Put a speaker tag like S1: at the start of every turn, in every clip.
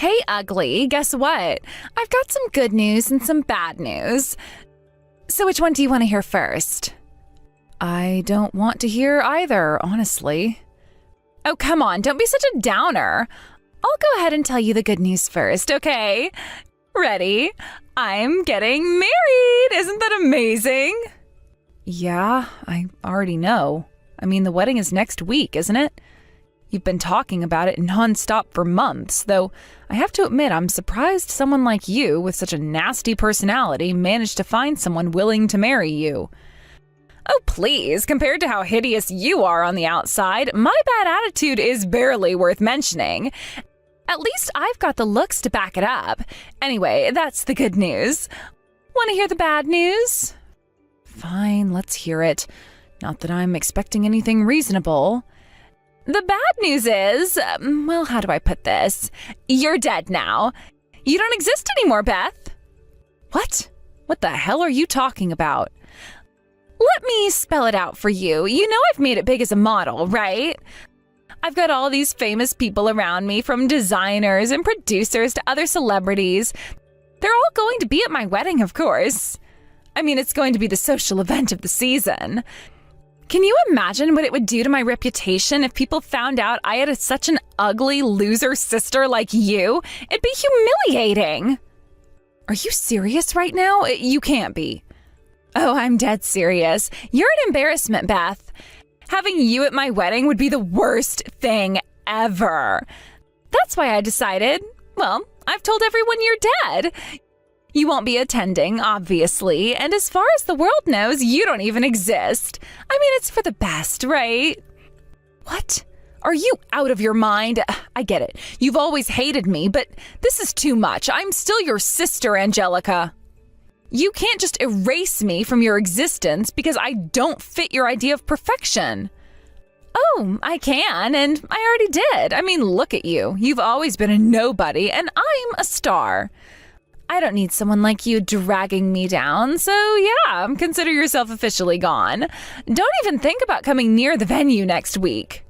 S1: Hey, ugly, guess what? I've got some good news and some bad news. So which one do you want to hear first? I don't want to hear either, honestly. Oh, come on, don't be such a downer. I'll go ahead and tell you the good news first, okay? Ready? I'm getting married! Isn't that amazing? Yeah, I already know. I mean, the wedding is next week, isn't it? You've been talking about it nonstop for months, though I have to admit I'm surprised someone like you with such a nasty personality managed to find someone willing to marry you. Oh, please, compared to how hideous you are on the outside, my bad attitude is barely worth mentioning. At least I've got the looks to back it up. Anyway, that's the good news. Want to hear the bad news? Fine, let's hear it. Not that I'm expecting anything reasonable. The bad news is, well, how do I put this? You're dead now. You don't exist anymore, Beth. What? What the hell are you talking about? Let me spell it out for you. You know I've made it big as a model, right? I've got all these famous people around me, from designers and producers to other celebrities. They're all going to be at my wedding, of course. I mean, it's going to be the social event of the season. Can you imagine what it would do to my reputation if people found out I had such an ugly loser sister like you? It'd be humiliating. Are you serious right now? You can't be. Oh, I'm dead serious. You're an embarrassment, Beth. Having you at my wedding would be the worst thing ever. That's why I decided, well, I've told everyone you're dead. You won't be attending, obviously, and as far as the world knows, you don't even exist. I mean, it's for the best, right? What? Are you out of your mind? I get it. You've always hated me, but this is too much. I'm still your sister, Angelica. You can't just erase me from your existence because I don't fit your idea of perfection. Oh, I can, and I already did. I mean, look at you. You've always been a nobody, and I'm a star. I don't need someone like you dragging me down, so yeah, consider yourself officially gone. Don't even think about coming near the venue next week.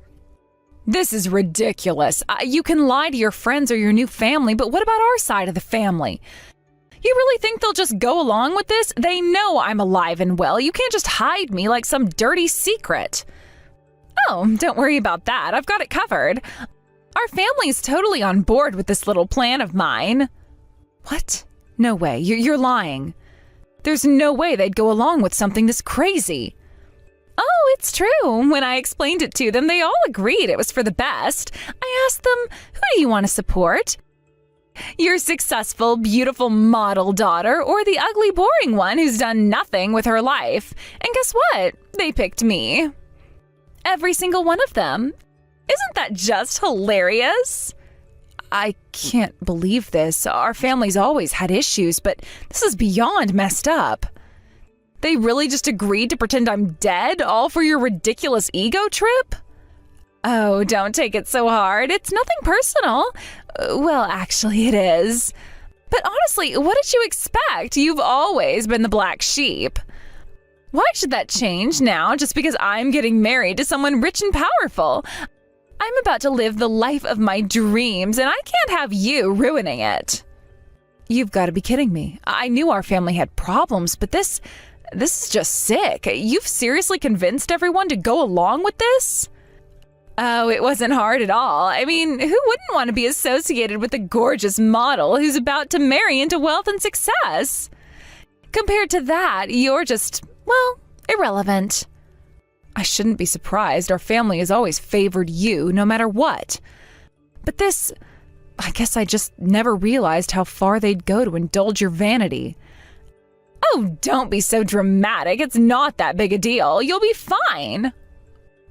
S1: This is ridiculous. You can lie to your friends or your new family, but what about our side of the family? You really think they'll just go along with this? They know I'm alive and well. You can't just hide me like some dirty secret. Oh, don't worry about that. I've got it covered. Our family's totally on board with this little plan of mine. What? No way. You're lying. There's no way they'd go along with something this crazy. Oh, it's true. When I explained it to them, they all agreed it was for the best. I asked them, who do you want to support? Your successful, beautiful model daughter, or the ugly, boring one who's done nothing with her life? And guess what? They picked me. Every single one of them. Isn't that just hilarious? I can't believe this. Our family's always had issues, but this is beyond messed up. They really just agreed to pretend I'm dead, all for your ridiculous ego trip? Oh, don't take it so hard. It's nothing personal. Well, actually, it is. But honestly, what did you expect? You've always been the black sheep. Why should that change now just because I'm getting married to someone rich and powerful? I'm about to live the life of my dreams, and I can't have you ruining it. You've got to be kidding me. I knew our family had problems, but this is just sick. You've seriously convinced everyone to go along with this? Oh, it wasn't hard at all. I mean, who wouldn't want to be associated with a gorgeous model who's about to marry into wealth and success? Compared to that, you're just, well, irrelevant. I shouldn't be surprised. Our family has always favored you, no matter what. But this, I guess I just never realized how far they'd go to indulge your vanity. Oh, don't be so dramatic. It's not that big a deal. You'll be fine.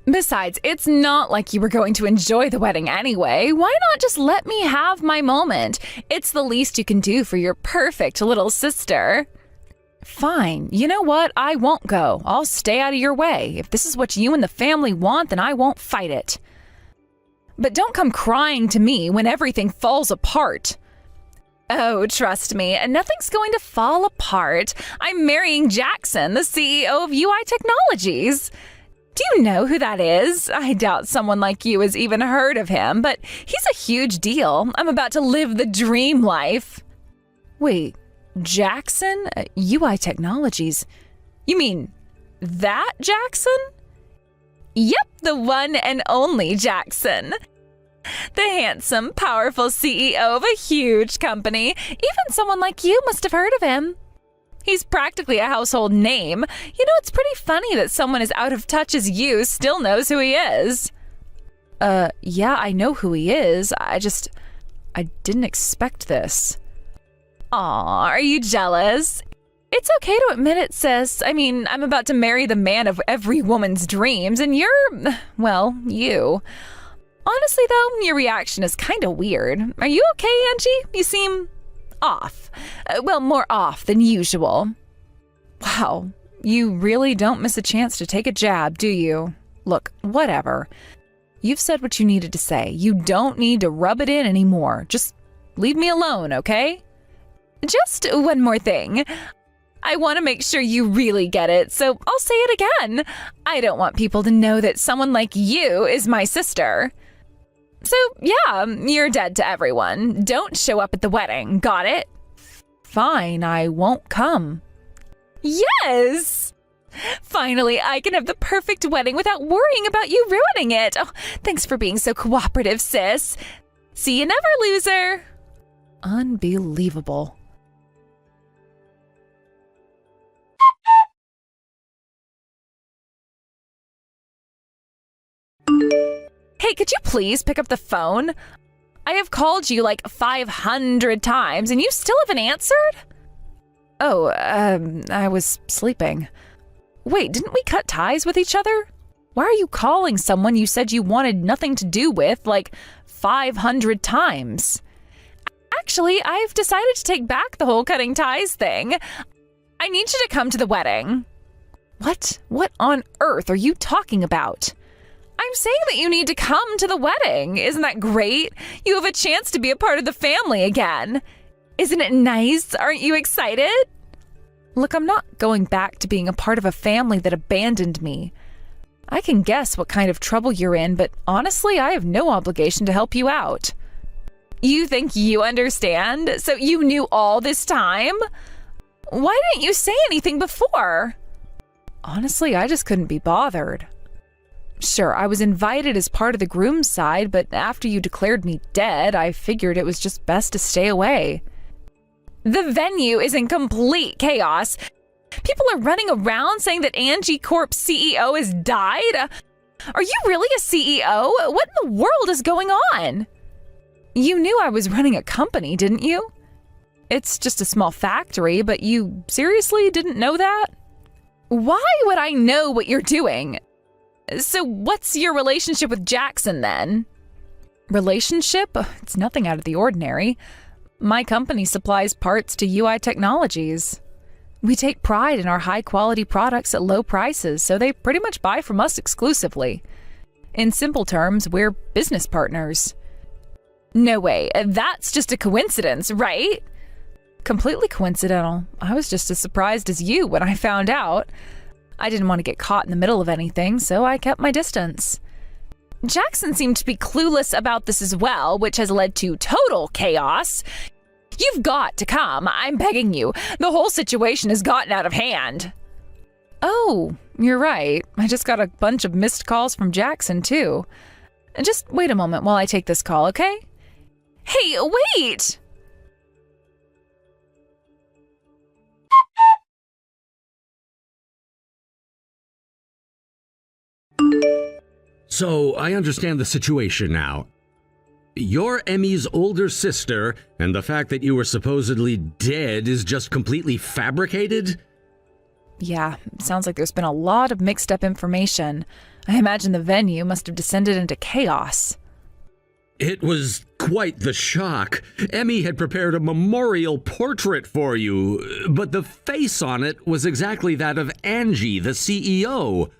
S1: Besides, it's not like you were going to enjoy the wedding anyway. Why not just let me have my moment? It's the least you can do for your perfect little sister. Fine. You know what? I won't go. I'll stay out of your way. If this is what you and the family want, then I won't fight it. But don't come crying to me when everything falls apart. Oh, trust me, nothing's going to fall apart. I'm marrying Jackson, the CEO of UI Technologies. Do you know who that is? I doubt someone like you has even heard of him, but he's a huge deal. I'm about to live the dream life. Wait, Jackson? UI Technologies. You mean that Jackson? Yep, the one and only Jackson. The handsome, powerful CEO of a huge company. Even someone like you must have heard of him. He's practically a household name. You know, it's pretty funny that someone as out of touch as you still knows who he is. Yeah, I know who he is. I didn't expect this. Aw, are you jealous? It's okay to admit it, sis. I mean, I'm about to marry the man of every woman's dreams, and you're, well, you. Honestly, though, your reaction is kind of weird. Are you okay, Angie? You seem off. Well, more off than usual. Wow, you really don't miss a chance to take a jab, do you? Look, whatever. You've said what you needed to say. You don't need to rub it in anymore. Just leave me alone, okay? Just one more thing. I want to make sure you really get it, so I'll say it again. I don't want people to know that someone like you is my sister. So, yeah, you're dead to everyone. Don't show up at the wedding. Got it? Fine, I won't come. Yes! Finally, I can have the perfect wedding without worrying about you ruining it. Oh, thanks for being so cooperative, sis. See you never, loser. Unbelievable. Hey, could you please pick up the phone? I have called you like 500 times and you still haven't answered? Oh, I was sleeping. Wait, didn't we cut ties with each other? Why are you calling someone you said you wanted nothing to do with like 500 times? Actually, I've decided to take back the whole cutting ties thing. I need you to come to the wedding. What? What on earth are you talking about? I'm saying that you need to come to the wedding. Isn't that great? You have a chance to be a part of the family again. Isn't it nice? Aren't you excited? Look, I'm not going back to being a part of a family that abandoned me. I can guess what kind of trouble you're in, but honestly, I have no obligation to help you out. You think you understand? So you knew all this time? Why didn't you say anything before? Honestly, I just couldn't be bothered. Sure, I was invited as part of the groom's side, but after you declared me dead, I figured it was just best to stay away. The venue is in complete chaos. People are running around saying that Angie Corp's CEO has died. Are you really a CEO? What in the world is going on? You knew I was running a company, didn't you? It's just a small factory, but you seriously didn't know that? Why would I know what you're doing? So what's your relationship with Jackson then? Relationship? It's nothing out of the ordinary. My company supplies parts to UI Technologies. We take pride in our high-quality products at low prices, so they pretty much buy from us exclusively. In simple terms, we're business partners. No way, that's just a coincidence, right? Completely coincidental. I was just as surprised as you when I found out. I didn't want to get caught in the middle of anything, so I kept my distance. Jackson seemed to be clueless about this as well, which has led to total chaos. You've got to come, I'm begging you. The whole situation has gotten out of hand. Oh, you're right. I just got a bunch of missed calls from Jackson, too. Just wait a moment while I take this call, okay? Hey, wait!
S2: So, I understand the situation now. You're Emmy's older sister, and the fact that you were supposedly dead is just completely fabricated?
S1: Yeah, sounds like there's been a lot of mixed up information. I imagine the venue must have descended into chaos.
S2: It was quite the shock. Emmy had prepared a memorial portrait for you, but the face on it was exactly that of Angie, the CEO.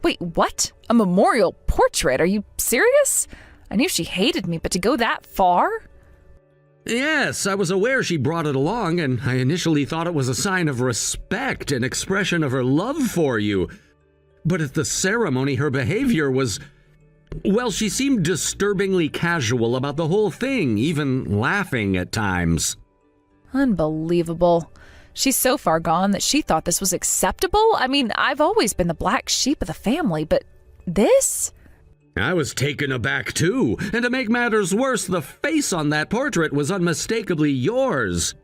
S1: Wait, what? A memorial portrait? Are you serious? I knew she hated me, but to go that far?
S2: Yes, I was aware she brought it along, and I initially thought it was a sign of respect, an expression of her love for you. But at the ceremony, her behavior was... Well, she seemed disturbingly casual about the whole thing, even laughing at times.
S1: Unbelievable. She's so far gone that she thought this was acceptable? I mean, I've always been the black sheep of the family, but this?
S2: I was taken aback too, and to make matters worse, the face on that portrait was unmistakably yours.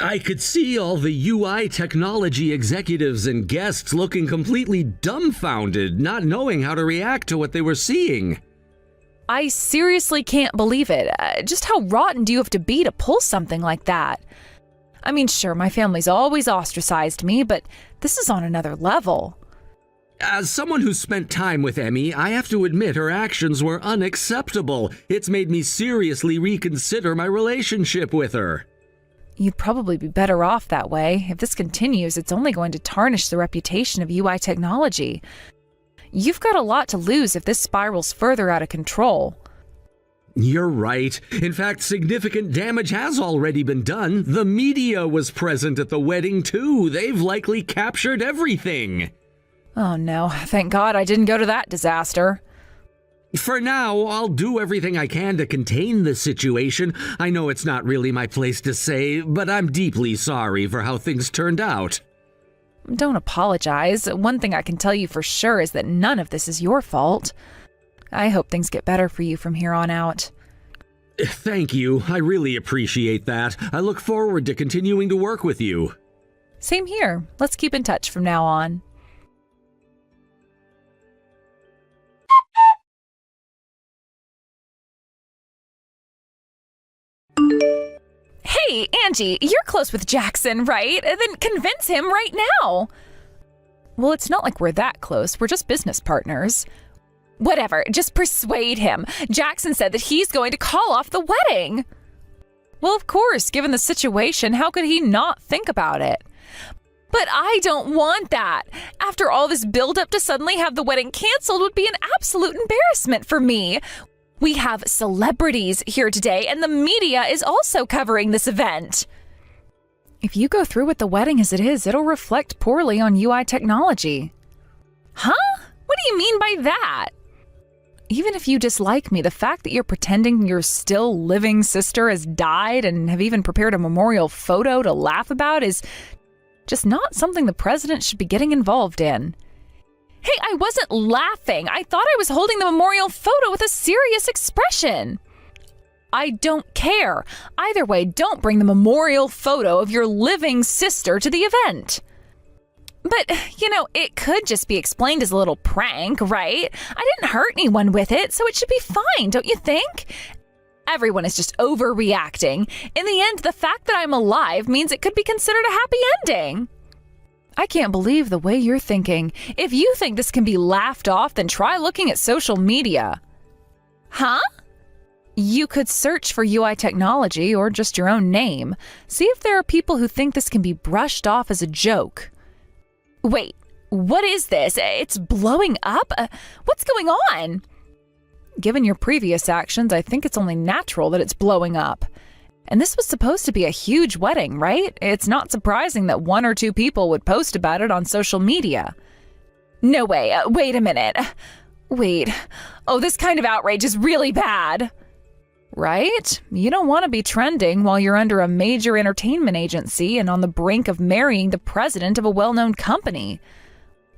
S2: I could see all the UI technology executives and guests looking completely dumbfounded, not knowing how to react to what they were seeing.
S1: I seriously can't believe it. Just how rotten do you have to be to pull something like that? I mean, sure, my family's always ostracized me, but this is on another level.
S2: As someone who's spent time with Emmy, I have to admit her actions were unacceptable. It's made me seriously reconsider my relationship with her.
S1: You'd probably be better off that way. If this continues, it's only going to tarnish the reputation of UI technology. You've got a lot to lose if this spirals further out of control.
S2: You're right. In fact, significant damage has already been done. The media was present at the wedding, too. They've likely captured everything.
S1: Oh no, thank God I didn't go to that disaster.
S2: For now, I'll do everything I can to contain the situation. I know it's not really my place to say, but I'm deeply sorry for how things turned out.
S1: Don't apologize. One thing I can tell you for sure is that none of this is your fault. I hope things get better for you from here on out.
S2: Thank you. I really appreciate that. I look forward to continuing to work with you.
S1: Same here. Let's keep in touch from now on. Hey, Angie, you're close with Jackson, right? Then convince him right now. Well, it's not like we're that close. We're just business partners. Whatever, just persuade him. Jackson said that he's going to call off the wedding. Well, of course, given the situation, how could he not think about it? But I don't want that. After all this build-up to suddenly have the wedding canceled would be an absolute embarrassment for me. We have celebrities here today, and the media is also covering this event. If you go through with the wedding as it is, it'll reflect poorly on UI technology. Huh? What do you mean by that? Even if you dislike me, the fact that you're pretending your still living sister has died and have even prepared a memorial photo to laugh about is just not something the president should be getting involved in. Hey, I wasn't laughing. I thought I was holding the memorial photo with a serious expression. I don't care. Either way, don't bring the memorial photo of your living sister to the event. But, it could just be explained as a little prank, right? I didn't hurt anyone with it, so it should be fine, don't you think? Everyone is just overreacting. In the end, the fact that I'm alive means it could be considered a happy ending. I can't believe the way you're thinking. If you think this can be laughed off, then try looking at social media. Huh? You could search for UI technology or just your own name. See if there are people who think this can be brushed off as a joke. Wait, what is this? It's blowing up? What's going on? Given your previous actions, I think it's only natural that it's blowing up. And this was supposed to be a huge wedding, right? It's not surprising that 1 or 2 people would post about it on social media. No way. Wait a minute. Wait. Oh, this kind of outrage is really bad. Right? You don't want to be trending while you're under a major entertainment agency and on the brink of marrying the president of a well-known company.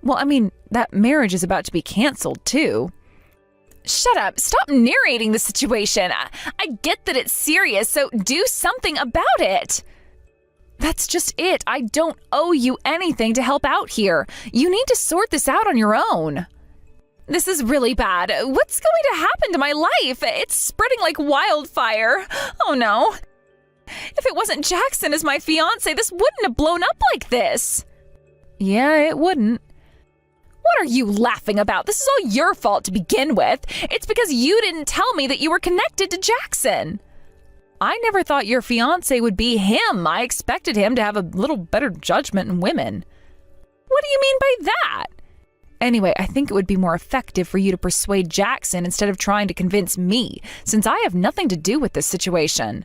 S1: Well, I mean, that marriage is about to be canceled, too. Shut up. Stop narrating the situation. I get that it's serious, so do something about it. That's just it. I don't owe you anything to help out here. You need to sort this out on your own. This is really bad. What's going to happen to my life? It's spreading like wildfire. Oh no. If it wasn't Jackson as my fiancé, this wouldn't have blown up like this. Yeah, it wouldn't. What are you laughing about? This is all your fault to begin with. It's because you didn't tell me that you were connected to Jackson. I never thought your fiancé would be him. I expected him to have a little better judgment in women. What do you mean by that? Anyway, I think it would be more effective for you to persuade Jackson instead of trying to convince me, since I have nothing to do with this situation.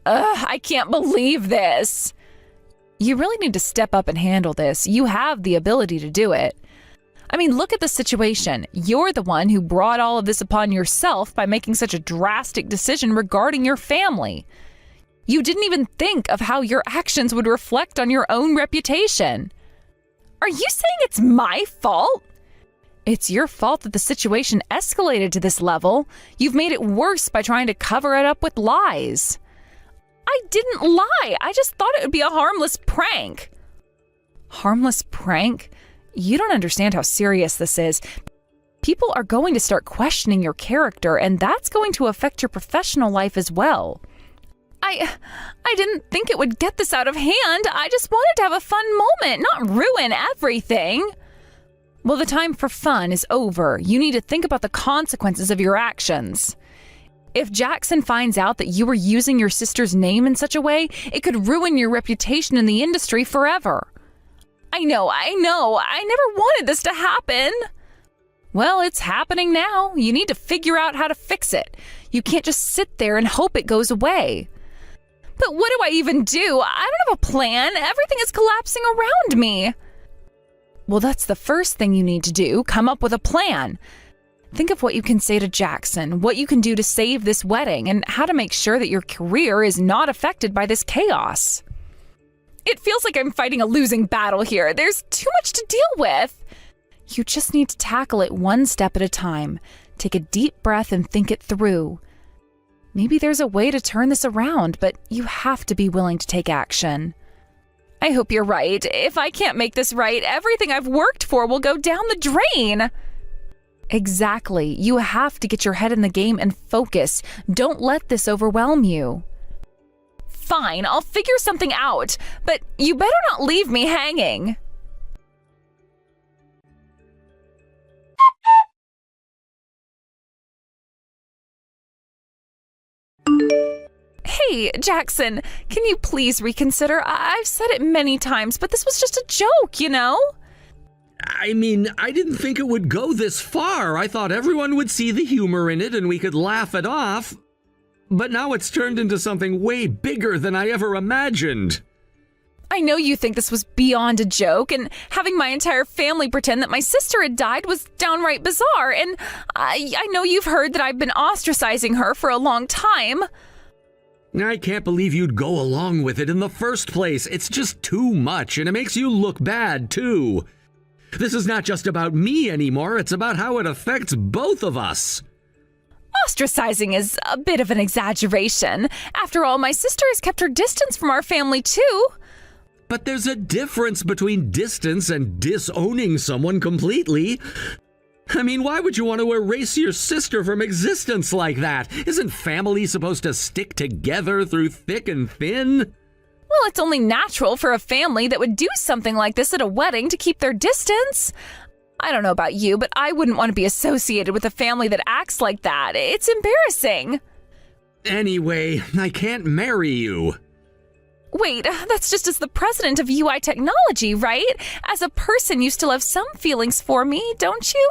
S1: I can't believe this. You really need to step up and handle this. You have the ability to do it. I mean, look at the situation. You're the one who brought all of this upon yourself by making such a drastic decision regarding your family. You didn't even think of how your actions would reflect on your own reputation. Are you saying it's my fault? It's your fault that the situation escalated to this level. You've made it worse by trying to cover it up with lies. I didn't lie. I just thought it would be a harmless prank. Harmless prank? You don't understand how serious this is. People are going to start questioning your character, and that's going to affect your professional life as well. I didn't think it would get this out of hand. I just wanted to have a fun moment, not ruin everything. Well, the time for fun is over. You need to think about the consequences of your actions. If Jackson finds out that you were using your sister's name in such a way, it could ruin your reputation in the industry forever. I know. I never wanted this to happen. Well, it's happening now. You need to figure out how to fix it. You can't just sit there and hope it goes away. But what do I even do? I don't have a plan. Everything is collapsing around me. Well, that's the first thing you need to do. Come up with a plan. Think of what you can say to Jackson, what you can do to save this wedding, and how to make sure that your career is not affected by this chaos. It feels like I'm fighting a losing battle here. There's too much to deal with. You just need to tackle it one step at a time. Take a deep breath and think it through. Maybe there's a way to turn this around, but you have to be willing to take action. I hope you're right. If I can't make this right, everything I've worked for will go down the drain. Exactly. You have to get your head in the game and focus. Don't let this overwhelm you. Fine, I'll figure something out, but you better not leave me hanging. Hey, Jackson, can you please reconsider? I've said it many times, but this was just a joke, you know?
S2: I mean, I didn't think it would go this far. I thought everyone would see the humor in it and we could laugh it off. But now it's turned into something way bigger than I ever imagined.
S1: I know you think this was beyond a joke, and having my entire family pretend that my sister had died was downright bizarre, and I know you've heard that I've been ostracizing her for a long time.
S2: I can't believe you'd go along with it in the first place. It's just too much, and it makes you look bad, too. This is not just about me anymore, it's about how it affects both of us.
S1: Ostracizing is a bit of an exaggeration. After all, my sister has kept her distance from our family, too.
S2: But there's a difference between distance and disowning someone completely. I mean, why would you want to erase your sister from existence like that? Isn't family supposed to stick together through thick and thin?
S1: Well, it's only natural for a family that would do something like this at a wedding to keep their distance. I don't know about you, but I wouldn't want to be associated with a family that acts like that. It's embarrassing.
S2: Anyway, I can't marry you.
S1: Wait, that's just as the president of UI Technology, right? As a person, you still have some feelings for me, don't you?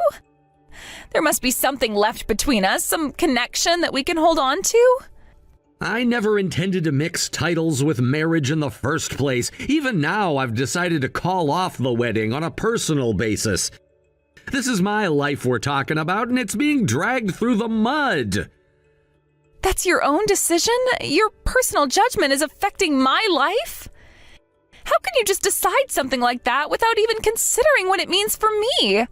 S1: There must be something left between us, some connection that we can hold on to.
S2: I never intended to mix titles with marriage in the first place. Even now, I've decided to call off the wedding on a personal basis. This is my life we're talking about, and it's being dragged through the mud.
S1: That's your own decision? Your personal judgment is affecting my life? How can you just decide something like that without even considering what it means for me?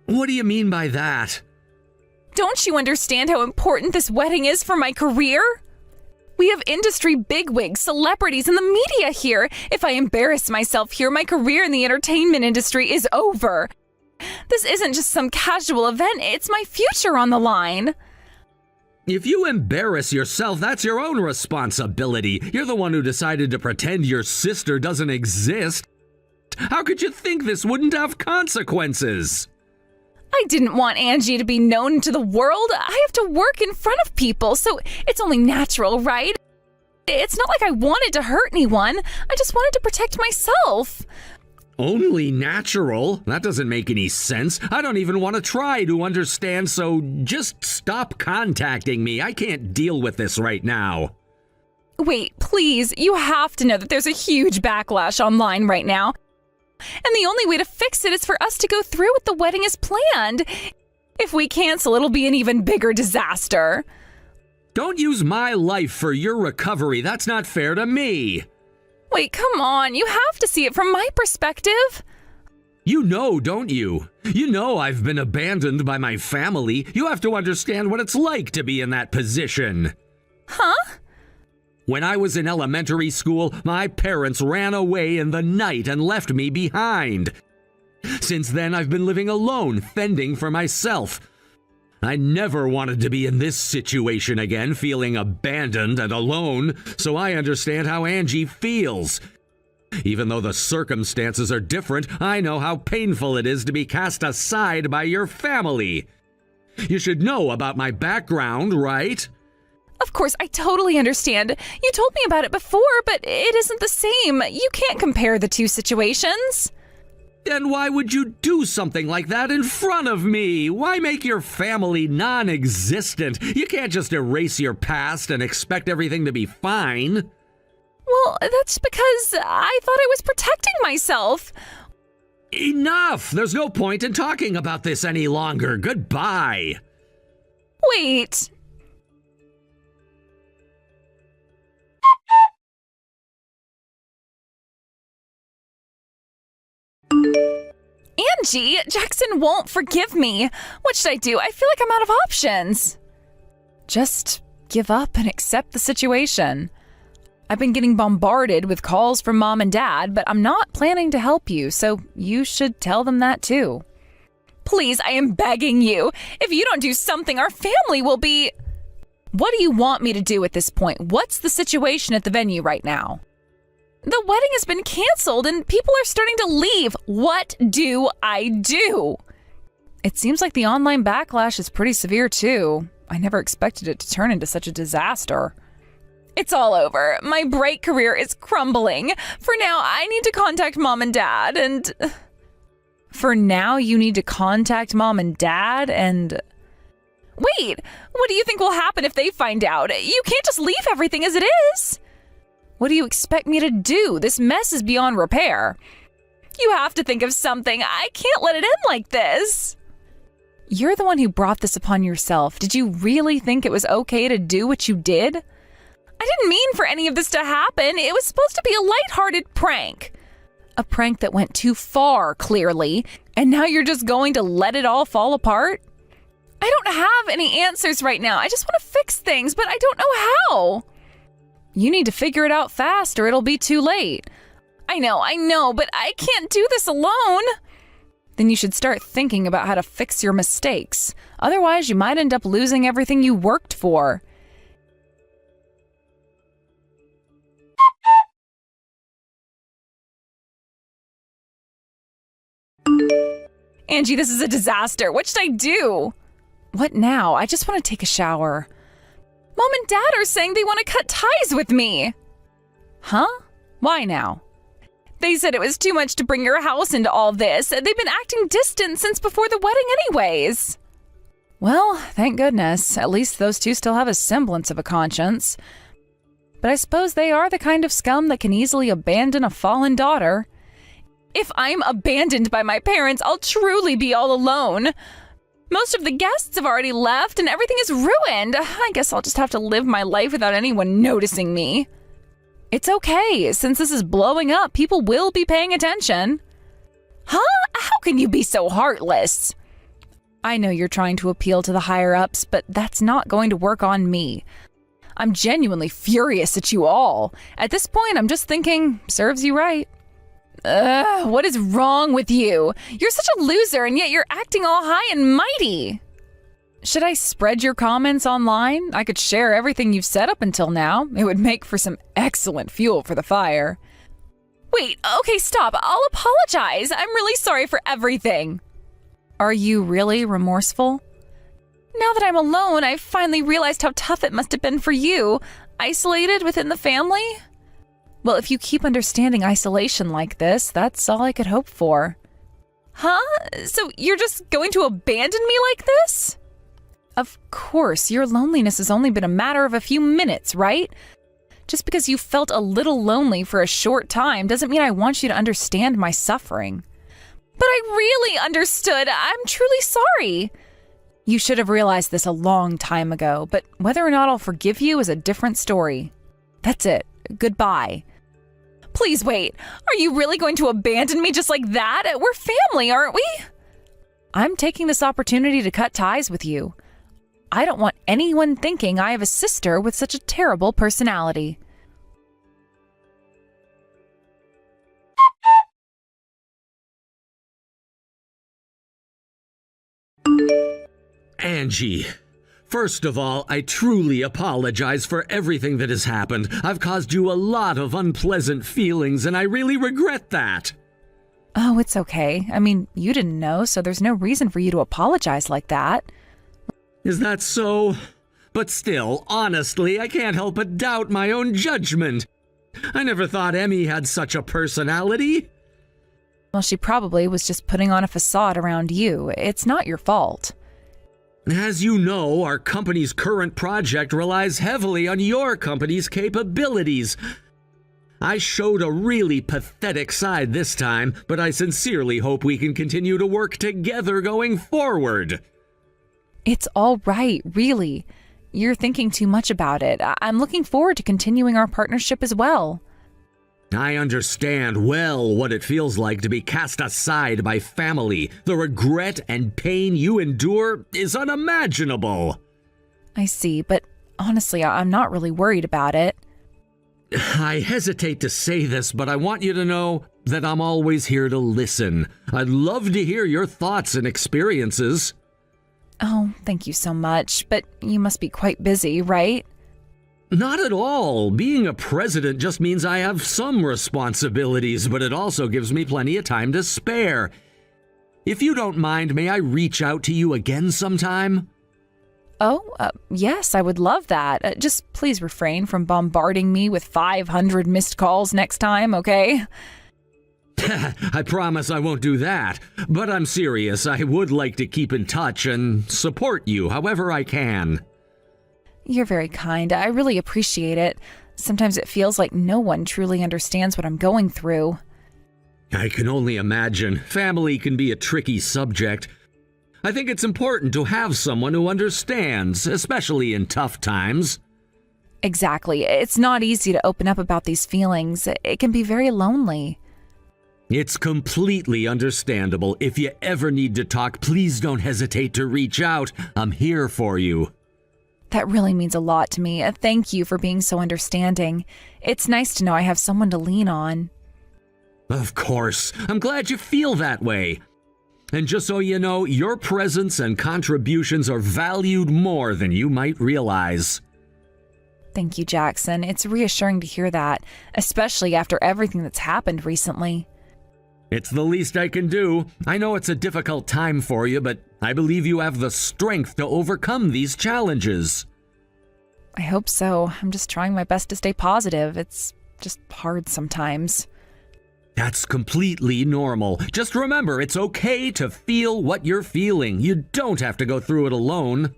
S2: What do you mean by that?
S1: Don't you understand how important this wedding is for my career? We have industry bigwigs, celebrities, and the media here. If I embarrass myself here, my career in the entertainment industry is over. This isn't just some casual event, it's my future on the line.
S2: If you embarrass yourself, that's your own responsibility. You're the one who decided to pretend your sister doesn't exist. How could you think this wouldn't have consequences?
S1: I didn't want Angie to be known to the world. I have to work in front of people, so it's only natural, right? It's not like I wanted to hurt anyone. I just wanted to protect myself.
S2: Only natural? That doesn't make any sense. I don't even want to try to understand, so just stop contacting me. I can't deal with this right now.
S1: Wait, please, you have to know that there's a huge backlash online right now. And the only way to fix it is for us to go through with the wedding as planned. If we cancel, it'll be an even bigger disaster.
S2: Don't use my life for your recovery. That's not fair to me.
S1: Wait, come on. You have to see it from my perspective.
S2: You know, don't you? You know I've been abandoned by my family. You have to understand what it's like to be in that position.
S1: Huh?
S2: When I was in elementary school, my parents ran away in the night and left me behind. Since then, I've been living alone, fending for myself. I never wanted to be in this situation again, feeling abandoned and alone, so I understand how Angie feels. Even though the circumstances are different, I know how painful it is to be cast aside by your family. You should know about my background, right?
S1: Of course, I totally understand. You told me about it before, but it isn't the same. You can't compare the two situations.
S2: Then why would you do something like that in front of me? Why make your family non-existent? You can't just erase your past and expect everything to be fine.
S1: Well, that's because I thought I was protecting myself.
S2: Enough! There's no point in talking about this any longer. Goodbye.
S1: Wait. Angie, Jackson won't forgive me. What should I do? I feel like I'm out of options. Just give up and accept the situation. I've been getting bombarded with calls from Mom and Dad, but I'm not planning to help you, so you should tell them that too. Please, I am begging you. If you don't do something, our family will be... What do you want me to do at this point? What's the situation at the venue right now? The wedding has been canceled and people are starting to leave. What do I do? It seems like the online backlash is pretty severe too. I never expected it to turn into such a disaster. It's all over. My bright career is crumbling. For now, I need to contact Mom and Dad and... For now, you need to contact Mom and Dad and... Wait, what do you think will happen if they find out? You can't just leave everything as it is. What do you expect me to do? This mess is beyond repair. You have to think of something. I can't let it end like this. You're the one who brought this upon yourself. Did you really think it was okay to do what you did? I didn't mean for any of this to happen. It was supposed to be a lighthearted prank. A prank that went too far, clearly. And now you're just going to let it all fall apart? I don't have any answers right now. I just want to fix things, but I don't know how. You need to figure it out fast or it'll be too late. I know, but I can't do this alone. Then you should start thinking about how to fix your mistakes. Otherwise, you might end up losing everything you worked for. Angie, this is a disaster. What should I do? What now? I just want to take a shower. Mom and Dad are saying they want to cut ties with me. Huh? Why now? They said it was too much to bring your house into all this. They've been acting distant since before the wedding anyways. Well, thank goodness. At least those two still have a semblance of a conscience. But I suppose they are the kind of scum that can easily abandon a fallen daughter. If I'm abandoned by my parents, I'll truly be all alone. Most of the guests have already left and everything is ruined. I guess I'll just have to live my life without anyone noticing me. It's okay. Since this is blowing up, people will be paying attention. Huh? How can you be so heartless? I know you're trying to appeal to the higher-ups, but that's not going to work on me. I'm genuinely furious at you all. At this point, I'm just thinking, serves you right. What is wrong with you? You're such a loser, and yet you're acting all high and mighty. Should I spread your comments online? I could share everything you've said up until now. It would make for some excellent fuel for the fire. Wait, okay, stop. I'll apologize. I'm really sorry for everything. Are you really remorseful? Now that I'm alone, I've finally realized how tough it must have been for you. Isolated within the family? Well, if you keep understanding isolation like this, that's all I could hope for. Huh? So you're just going to abandon me like this? Of course, your loneliness has only been a matter of a few minutes, right? Just because you felt a little lonely for a short time doesn't mean I want you to understand my suffering. But I really understood. I'm truly sorry. You should have realized this a long time ago, but whether or not I'll forgive you is a different story. That's it. Goodbye. Please wait. Are you really going to abandon me just like that? We're family, aren't we? I'm taking this opportunity to cut ties with you. I don't want anyone thinking I have a sister with such a terrible personality.
S2: Angie, first of all, I truly apologize for everything that has happened. I've caused you a lot of unpleasant feelings, and I really regret that.
S1: Oh, it's okay. I mean, you didn't know, so there's no reason for you to apologize like that.
S2: Is that so? But still, honestly, I can't help but doubt my own judgment. I never thought Emmy had such a personality.
S1: Well, she probably was just putting on a facade around you. It's not your fault.
S2: As you know, our company's current project relies heavily on your company's capabilities. I showed a really pathetic side this time, but I sincerely hope we can continue to work together going forward.
S1: It's all right, really. You're thinking too much about it. I'm looking forward to continuing our partnership as well.
S2: I understand well what it feels like to be cast aside by family. The regret and pain you endure is unimaginable.
S1: I see, but honestly, I'm not really worried about it.
S2: I hesitate to say this, but I want you to know that I'm always here to listen. I'd love to hear your thoughts and experiences.
S1: Oh, thank you so much, but you must be quite busy, right?
S2: Not at all. Being a president just means I have some responsibilities, but it also gives me plenty of time to spare. If you don't mind, may I reach out to you again sometime?
S1: Oh, yes, I would love that. Just please refrain from bombarding me with 500 missed calls next time, okay?
S2: I promise I won't do that. But I'm serious. I would like to keep in touch and support you however I can.
S1: You're very kind. I really appreciate it. Sometimes it feels like no one truly understands what I'm going through.
S2: I can only imagine. Family can be a tricky subject. I think it's important to have someone who understands, especially in tough times.
S1: Exactly. It's not easy to open up about these feelings. It can be very lonely.
S2: It's completely understandable. If you ever need to talk, please don't hesitate to reach out. I'm here for you.
S1: That really means a lot to me. Thank you for being so understanding. It's nice to know I have someone to lean on.
S2: Of course. I'm glad you feel that way. And just so you know, your presence and contributions are valued more than you might realize.
S1: Thank you, Jackson. It's reassuring to hear that, especially after everything that's happened recently.
S2: It's the least I can do. I know it's a difficult time for you, but I believe you have the strength to overcome these challenges.
S1: I hope so. I'm just trying my best to stay positive. It's just hard sometimes.
S2: That's completely normal. Just remember, it's okay to feel what you're feeling. You don't have to go through it alone.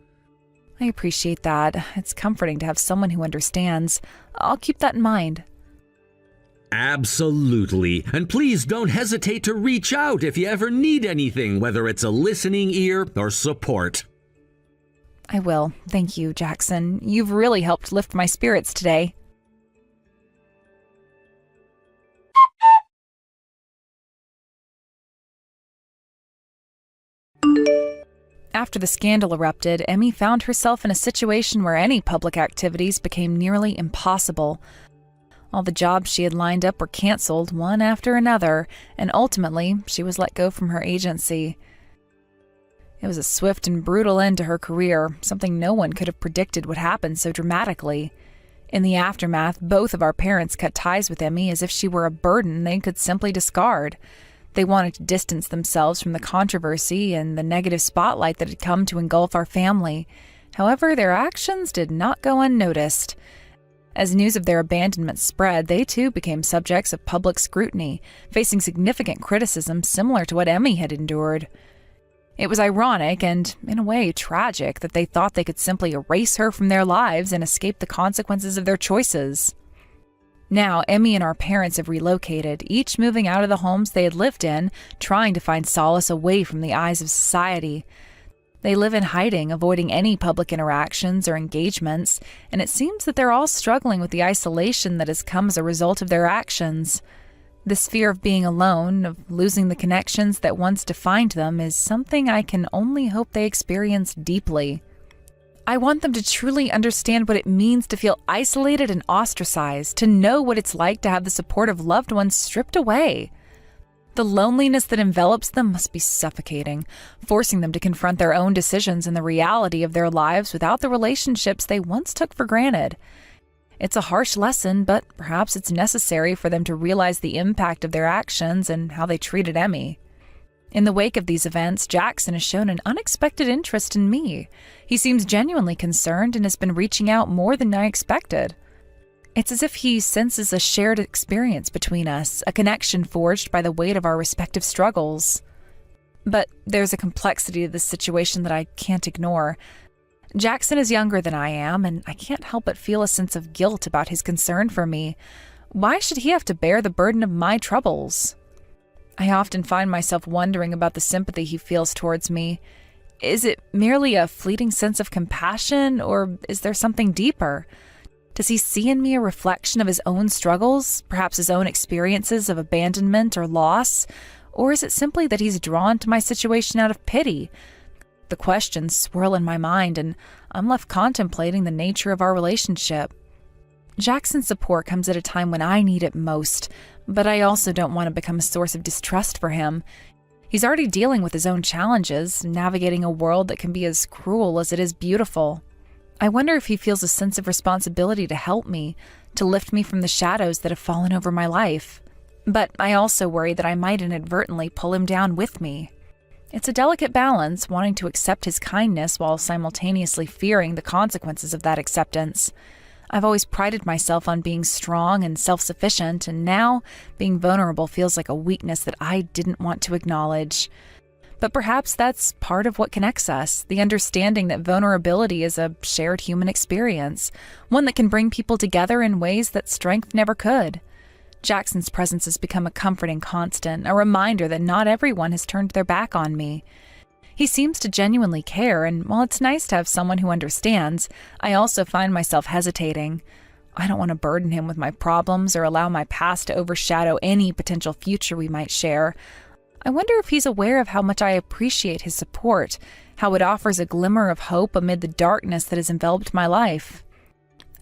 S1: I appreciate that. It's comforting to have someone who understands. I'll keep that in mind.
S2: Absolutely. And please don't hesitate to reach out if you ever need anything, whether it's a listening ear or support.
S1: I will. Thank you, Jackson. You've really helped lift my spirits today. After the scandal erupted, Emmy found herself in a situation where any public activities became nearly impossible. All the jobs she had lined up were canceled, one after another, and ultimately, she was let go from her agency. It was a swift and brutal end to her career, something no one could have predicted would happen so dramatically. In the aftermath, both of our parents cut ties with Emmy as if she were a burden they could simply discard. They wanted to distance themselves from the controversy and the negative spotlight that had come to engulf our family. However, their actions did not go unnoticed. As news of their abandonment spread, they too became subjects of public scrutiny, facing significant criticism similar to what Emmy had endured. It was ironic and, in a way, tragic that they thought they could simply erase her from their lives and escape the consequences of their choices. Now, Emmy and our parents have relocated, each moving out of the homes they had lived in, trying to find solace away from the eyes of society. They live in hiding, avoiding any public interactions or engagements, and it seems that they're all struggling with the isolation that has come as a result of their actions. This fear of being alone, of losing the connections that once defined them, is something I can only hope they experience deeply. I want them to truly understand what it means to feel isolated and ostracized, to know what it's like to have the support of loved ones stripped away. The loneliness that envelops them must be suffocating, forcing them to confront their own decisions and the reality of their lives without the relationships they once took for granted. It's a harsh lesson, but perhaps it's necessary for them to realize the impact of their actions and how they treated Emmy. In the wake of these events, Jackson has shown an unexpected interest in me. He seems genuinely concerned and has been reaching out more than I expected. It's as if he senses a shared experience between us, a connection forged by the weight of our respective struggles. But there's a complexity to this situation that I can't ignore. Jackson is younger than I am, and I can't help but feel a sense of guilt about his concern for me. Why should he have to bear the burden of my troubles? I often find myself wondering about the sympathy he feels towards me. Is it merely a fleeting sense of compassion, or is there something deeper? Does he see in me a reflection of his own struggles, perhaps his own experiences of abandonment or loss? Or is it simply that he's drawn to my situation out of pity? The questions swirl in my mind, and I'm left contemplating the nature of our relationship. Jackson's support comes at a time when I need it most, but I also don't want to become a source of distrust for him. He's already dealing with his own challenges, navigating a world that can be as cruel as it is beautiful. I wonder if he feels a sense of responsibility to help me, to lift me from the shadows that have fallen over my life. But I also worry that I might inadvertently pull him down with me. It's a delicate balance, wanting to accept his kindness while simultaneously fearing the consequences of that acceptance. I've always prided myself on being strong and self-sufficient, and now being vulnerable feels like a weakness that I didn't want to acknowledge. But perhaps that's part of what connects us, the understanding that vulnerability is a shared human experience, one that can bring people together in ways that strength never could. Jackson's presence has become a comforting constant, a reminder that not everyone has turned their back on me. He seems to genuinely care, and while it's nice to have someone who understands, I also find myself hesitating. I don't want to burden him with my problems or allow my past to overshadow any potential future we might share. I wonder if he's aware of how much I appreciate his support, how it offers a glimmer of hope amid the darkness that has enveloped my life.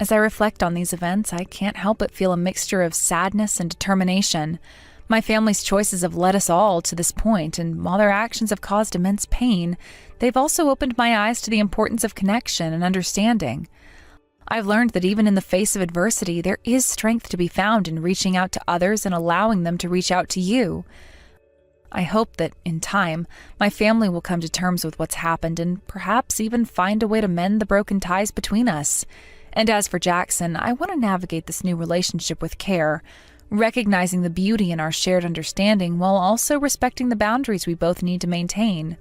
S1: As I reflect on these events, I can't help but feel a mixture of sadness and determination. My family's choices have led us all to this point, and while their actions have caused immense pain, they've also opened my eyes to the importance of connection and understanding. I've learned that even in the face of adversity, there is strength to be found in reaching out to others and allowing them to reach out to you. I hope that, in time, my family will come to terms with what's happened and perhaps even find a way to mend the broken ties between us. And as for Jackson, I want to navigate this new relationship with care, recognizing the beauty in our shared understanding while also respecting the boundaries we both need to maintain.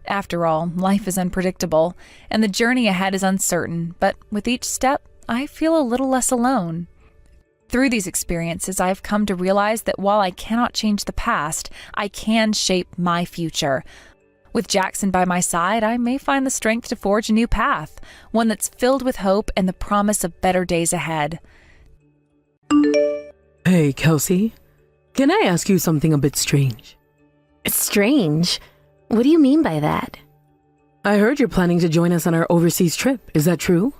S1: After all, life is unpredictable, and the journey ahead is uncertain, but with each step, I feel a little less alone. Through these experiences, I've come to realize that while I cannot change the past, I can shape my future. With Jackson by my side, I may find the strength to forge a new path, one that's filled with hope and the promise of better days ahead.
S3: Hey, Kelsey. Can I ask you something a bit strange?
S4: Strange? What do you mean by that?
S3: I heard you're planning to join us on our overseas trip. Is that true?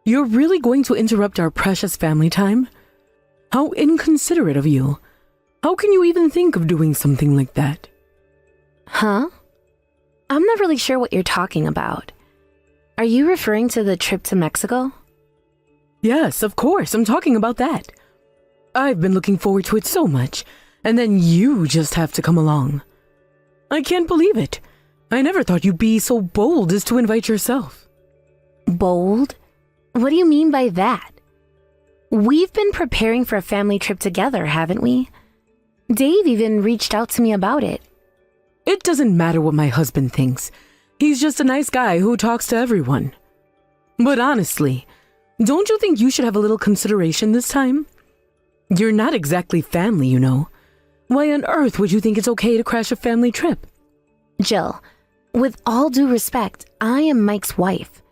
S3: You're really going to interrupt our precious family time? How inconsiderate of you. How can you even think of doing something like that?
S4: Huh? I'm not really sure what you're talking about. Are you referring to the trip to Mexico?
S3: Yes, of course. I'm talking about that. I've been looking forward to it so much, and then you just have to come along. I can't believe it. I never thought you'd be so bold as to invite yourself.
S4: Bold? What do you mean by that? We've been preparing for a family trip together, haven't we? Dave even reached out to me about it.
S3: It doesn't matter what my husband thinks. He's just a nice guy who talks to everyone. But honestly, don't you think you should have a little consideration this time? You're not exactly family, you know. Why on earth would you think it's okay to crash a family trip?
S4: Jill, with all due respect, I am Mike's wife.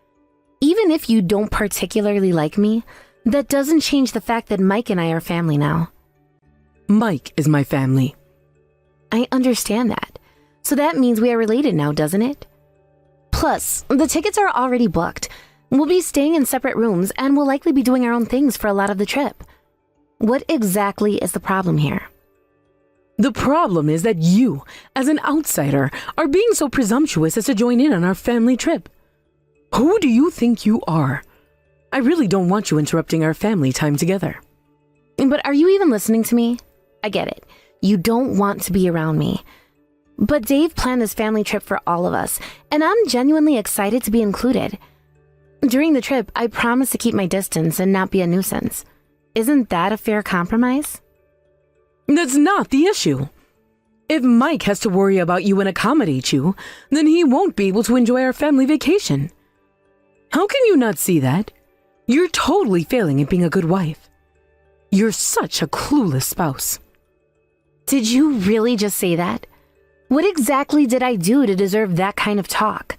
S4: Even if you don't particularly like me, that doesn't change the fact that Mike and I are family now.
S3: Mike is my family.
S4: I understand that. So that means we are related now, doesn't it? Plus, the tickets are already booked. We'll be staying in separate rooms and we'll likely be doing our own things for a lot of the trip. What exactly is the problem here?
S3: The problem is that you, as an outsider, are being so presumptuous as to join in on our family trip. Who do you think you are? I really don't want you interrupting our family time together.
S4: But are you even listening to me? I get it. You don't want to be around me. But Dave planned this family trip for all of us, and I'm genuinely excited to be included. During the trip, I promised to keep my distance and not be a nuisance. Isn't that a fair compromise?
S3: That's not the issue. If Mike has to worry about you and accommodate you, then he won't be able to enjoy our family vacation. How can you not see that? You're totally failing at being a good wife. You're such a clueless spouse.
S4: Did you really just say that? What exactly did I do to deserve that kind of talk?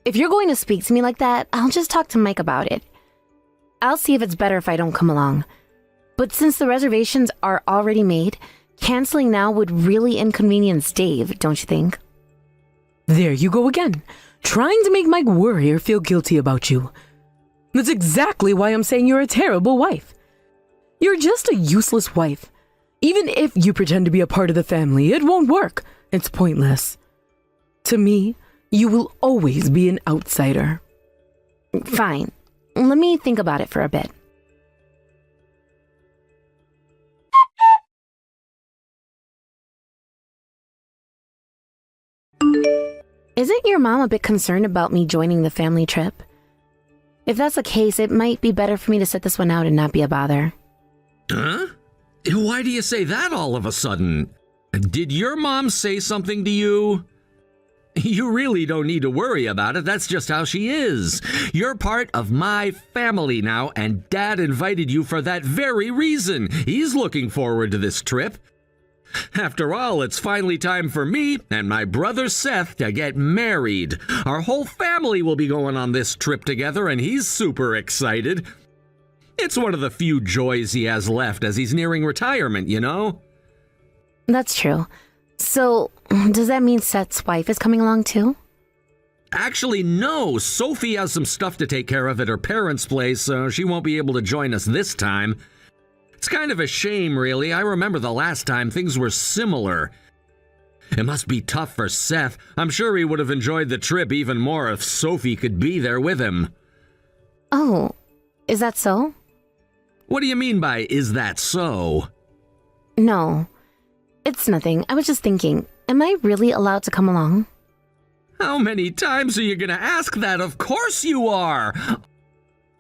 S4: If you're going to speak to me like that, I'll just talk to Mike about it. I'll see if it's better if I don't come along. But since the reservations are already made, canceling now would really inconvenience Dave, don't you think?
S3: There you go again, trying to make Mike worry or feel guilty about you. That's exactly why I'm saying you're a terrible wife. You're just a useless wife. Even if you pretend to be a part of the family, it won't work. It's pointless. To me, you will always be an outsider.
S4: Fine. Let me think about it for a bit. Isn't your mom a bit concerned about me joining the family trip? If that's the case, it might be better for me to sit this one out and not be a bother.
S2: Huh? Why do you say that all of a sudden? Did your mom say something to you? You really don't need to worry about it. That's just how she is. You're part of my family now, and Dad invited you for that very reason. He's looking forward to this trip. After all, it's finally time for me and my brother Seth to get married. Our whole family will be going on this trip together, and he's super excited. It's one of the few joys he has left as he's nearing retirement, you know?
S4: That's true. So, does that mean Seth's wife is coming along too?
S2: Actually, no. Sophie has some stuff to take care of at her parents' place, so she won't be able to join us this time. It's kind of a shame, really. I remember the last time things were similar. It must be tough for Seth. I'm sure he would have enjoyed the trip even more if Sophie could be there with him.
S4: Oh, is that so?
S2: What do you mean by, is that so?
S4: No, it's nothing. I was just thinking, am I really allowed to come along?
S2: How many times are you going to ask that? Of course you are!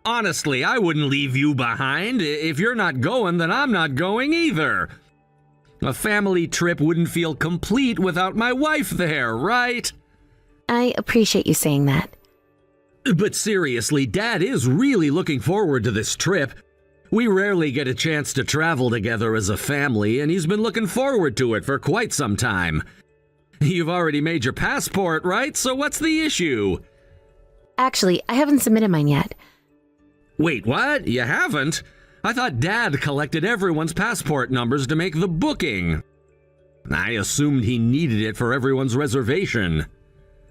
S2: Honestly, I wouldn't leave you behind. If you're not going, then I'm not going either. A family trip wouldn't feel complete without my wife there, right?
S4: I appreciate you saying that.
S2: But seriously, Dad is really looking forward to this trip. We rarely get a chance to travel together as a family, and he's been looking forward to it for quite some time. You've already made your passport, right? So what's the issue?
S4: Actually, I haven't submitted mine yet.
S2: Wait, what? You haven't? I thought Dad collected everyone's passport numbers to make the booking. I assumed he needed it for everyone's reservation.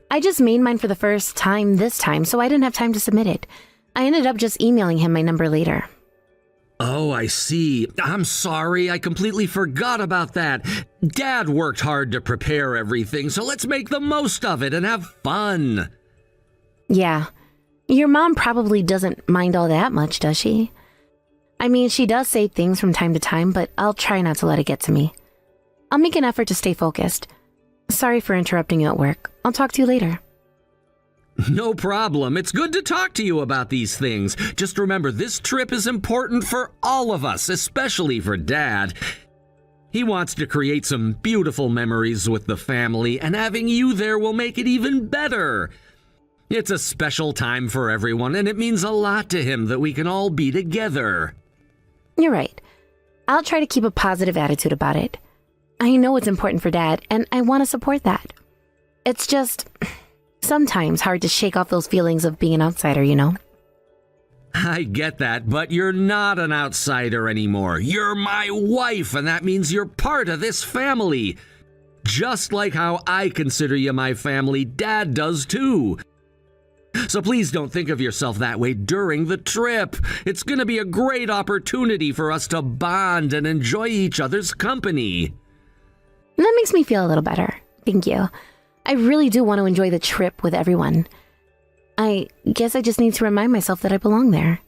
S4: I just made mine for the first time this time, so I didn't have time to submit it. I ended up just emailing him my number later.
S2: Oh, I see. I'm sorry. I completely forgot about that. Dad worked hard to prepare everything, so let's make the most of it and have fun.
S4: Yeah. Your mom probably doesn't mind all that much, does she? I mean, she does say things from time to time, but I'll try not to let it get to me. I'll make an effort to stay focused. Sorry for interrupting you at work. I'll talk to you later.
S2: No problem. It's good to talk to you about these things. Just remember, this trip is important for all of us, especially for Dad. He wants to create some beautiful memories with the family, and having you there will make it even better. It's a special time for everyone, and it means a lot to him that we can all be together.
S4: You're right. I'll try to keep a positive attitude about it. I know it's important for Dad, and I want to support that. It's just sometimes hard to shake off those feelings of being an outsider, you know?
S2: I get that, but you're not an outsider anymore. You're my wife, and that means you're part of this family. Just like how I consider you my family, Dad does too. So please don't think of yourself that way during the trip. It's going to be a great opportunity for us to bond and enjoy each other's company.
S4: That makes me feel a little better. Thank you. I really do want to enjoy the trip with everyone. I guess I just need to remind myself that I belong there.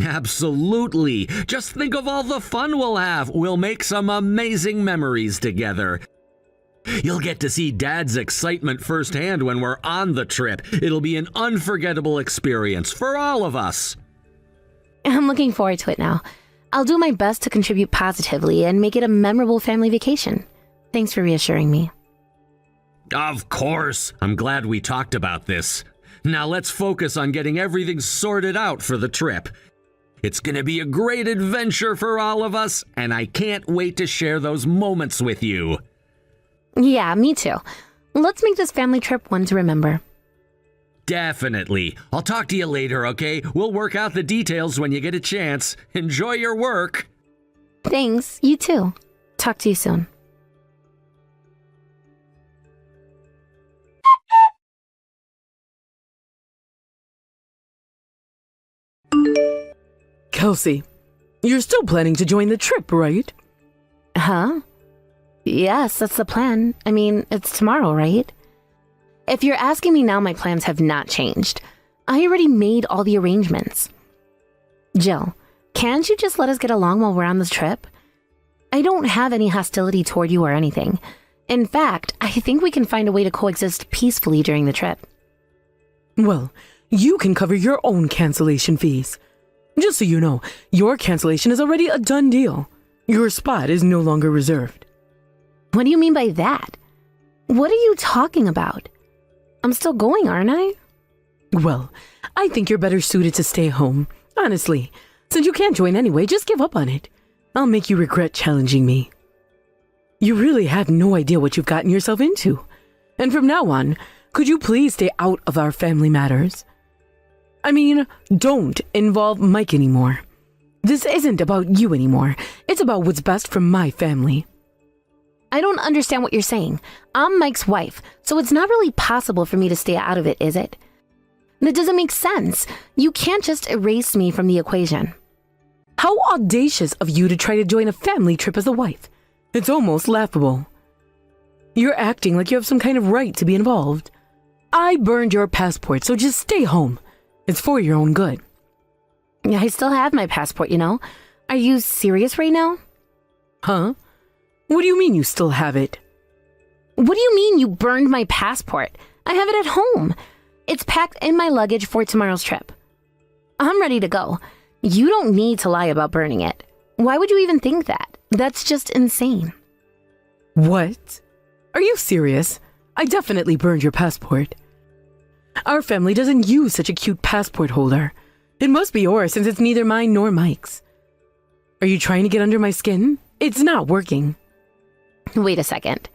S2: Absolutely. Just think of all the fun we'll have. We'll make some amazing memories together. You'll get to see Dad's excitement firsthand when we're on the trip. It'll be an unforgettable experience for all of us.
S4: I'm looking forward to it now. I'll do my best to contribute positively and make it a memorable family vacation. Thanks for reassuring me.
S2: Of course. I'm glad we talked about this. Now let's focus on getting everything sorted out for the trip. It's going to be a great adventure for all of us, and I can't wait to share those moments with you.
S4: Yeah, me too. Let's make this family trip one to remember.
S2: Definitely. I'll talk to you later, okay? We'll work out the details when you get a chance. Enjoy your work.
S4: Thanks, you too. Talk to you soon.
S3: Kelsey, you're still planning to join the trip, right?
S4: Huh? Yes, that's the plan. I mean, it's tomorrow, right? If you're asking me now, my plans have not changed. I already made all the arrangements. Jill, can't you just let us get along while we're on this trip? I don't have any hostility toward you or anything. In fact, I think we can find a way to coexist peacefully during the trip.
S3: Well, you can cover your own cancellation fees. Just so you know, your cancellation is already a done deal. Your spot is no longer reserved.
S4: What do you mean by that? What are you talking about? I'm still going, aren't I?
S3: Well, I think you're better suited to stay home. Honestly, since you can't join anyway, just give up on it. I'll make you regret challenging me. You really have no idea what you've gotten yourself into. And from now on, could you please stay out of our family matters? I mean, don't involve Mike anymore. This isn't about you anymore. It's about what's best for my family.
S4: I don't understand what you're saying. I'm Mike's wife, so it's not really possible for me to stay out of it, is it? That doesn't make sense. You can't just erase me from the equation.
S3: How audacious of you to try to join a family trip as a wife. It's almost laughable. You're acting like you have some kind of right to be involved. I burned your passport, so just stay home. It's for your own good.
S4: Yeah, I still have my passport, you know. Are you serious right now?
S3: Huh? What do you mean you still have it?
S4: What do you mean you burned my passport? I have it at home. It's packed in my luggage for tomorrow's trip. I'm ready to go. You don't need to lie about burning it. Why would you even think that? That's just insane.
S3: What? Are you serious? I definitely burned your passport. Our family doesn't use such a cute passport holder. It must be yours since it's neither mine nor Mike's. Are you trying to get under my skin? It's not working.
S4: Wait a second.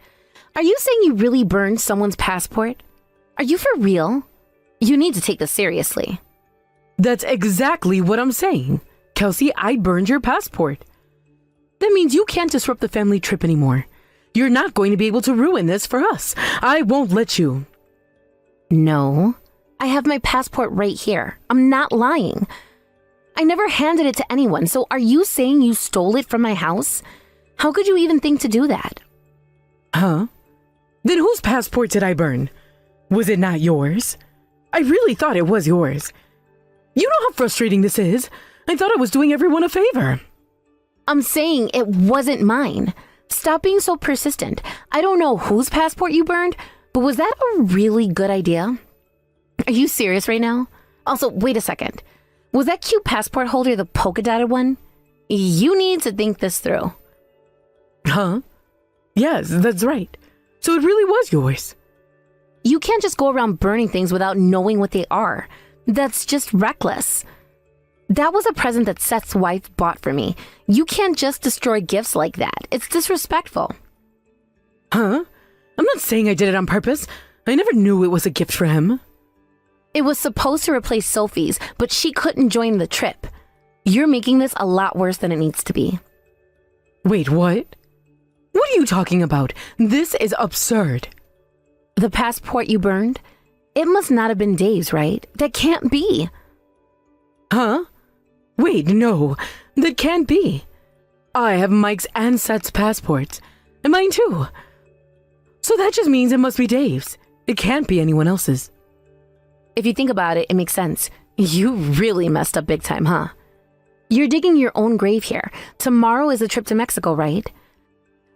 S4: Are you saying you really burned someone's passport? Are you for real? You need to take this seriously.
S3: That's exactly what I'm saying. Kelsey, I burned your passport. That means you can't disrupt the family trip anymore. You're not going to be able to ruin this for us. I won't let you.
S4: No, I have my passport right here. I'm not lying. I never handed it to anyone, so are you saying you stole it from my house? How could you even think to do that?
S3: Huh? Then whose passport did I burn? Was it not yours? I really thought it was yours. You know how frustrating this is. I thought I was doing everyone a favor.
S4: I'm saying it wasn't mine. Stop being so persistent. I don't know whose passport you burned, but was that a really good idea? Are you serious right now? Also, wait a second. Was that cute passport holder the polka dotted one? You need to think this through.
S3: Huh? Yes, that's right. So it really was yours.
S4: You can't just go around burning things without knowing what they are. That's just reckless. That was a present that Seth's wife bought for me. You can't just destroy gifts like that. It's disrespectful.
S3: Huh? I'm not saying I did it on purpose. I never knew it was a gift for him.
S4: It was supposed to replace Sophie's, but she couldn't join the trip. You're making this a lot worse than it needs to be.
S3: Wait, what? What are you talking about? This is absurd.
S4: The passport you burned? It must not have been Dave's, right? That can't be.
S3: Huh? Wait, no. That can't be. I have Mike's and Seth's passports. And mine too. So that just means it must be Dave's. It can't be anyone else's.
S4: If you think about it, it makes sense. You really messed up big time, huh? You're digging your own grave here. Tomorrow is a trip to Mexico, right?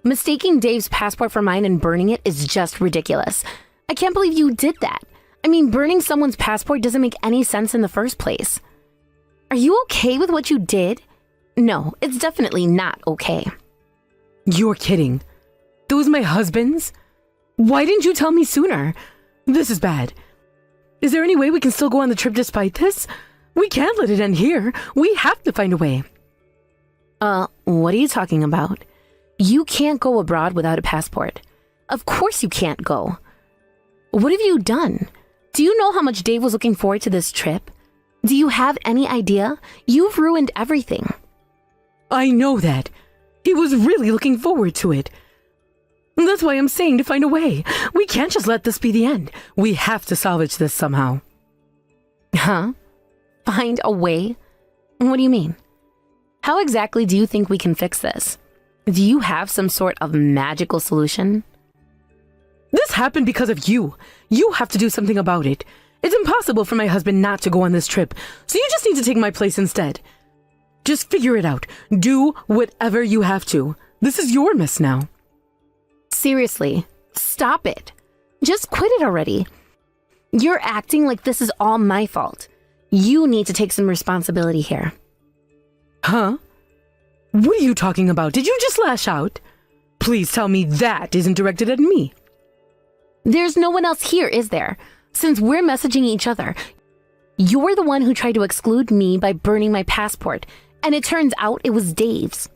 S4: Mistaking Dave's passport for mine and burning it is just ridiculous. I can't believe you did that. I mean, burning someone's passport doesn't make any sense in the first place. Are you okay with what you did? No, it's definitely not okay.
S3: You're kidding. That was my husband's? Why didn't you tell me sooner? This is bad. Is there any way we can still go on the trip despite this? We can't let it end here. We have to find a way.
S4: What are you talking about? You can't go abroad without a passport. Of course you can't go. What have you done? Do you know how much Dave was looking forward to this trip? Do you have any idea? You've ruined everything.
S3: I know that. He was really looking forward to it. That's why I'm saying to find a way. We can't just let this be the end. We have to salvage this somehow.
S4: Huh? Find a way? What do you mean? How exactly do you think we can fix this? Do you have some sort of magical solution?
S3: This happened because of you. You have to do something about it. It's impossible for my husband not to go on this trip, so you just need to take my place instead. Just figure it out. Do whatever you have to. This is your mess now.
S4: Seriously, stop it. Just quit it already. You're acting like this is all my fault. You need to take some responsibility here.
S3: Huh? What are you talking about? Did you just lash out? Please tell me that isn't directed at me.
S4: There's no one else here, is there? Since we're messaging each other, you're the one who tried to exclude me by burning my passport, and it turns out it was Dave's.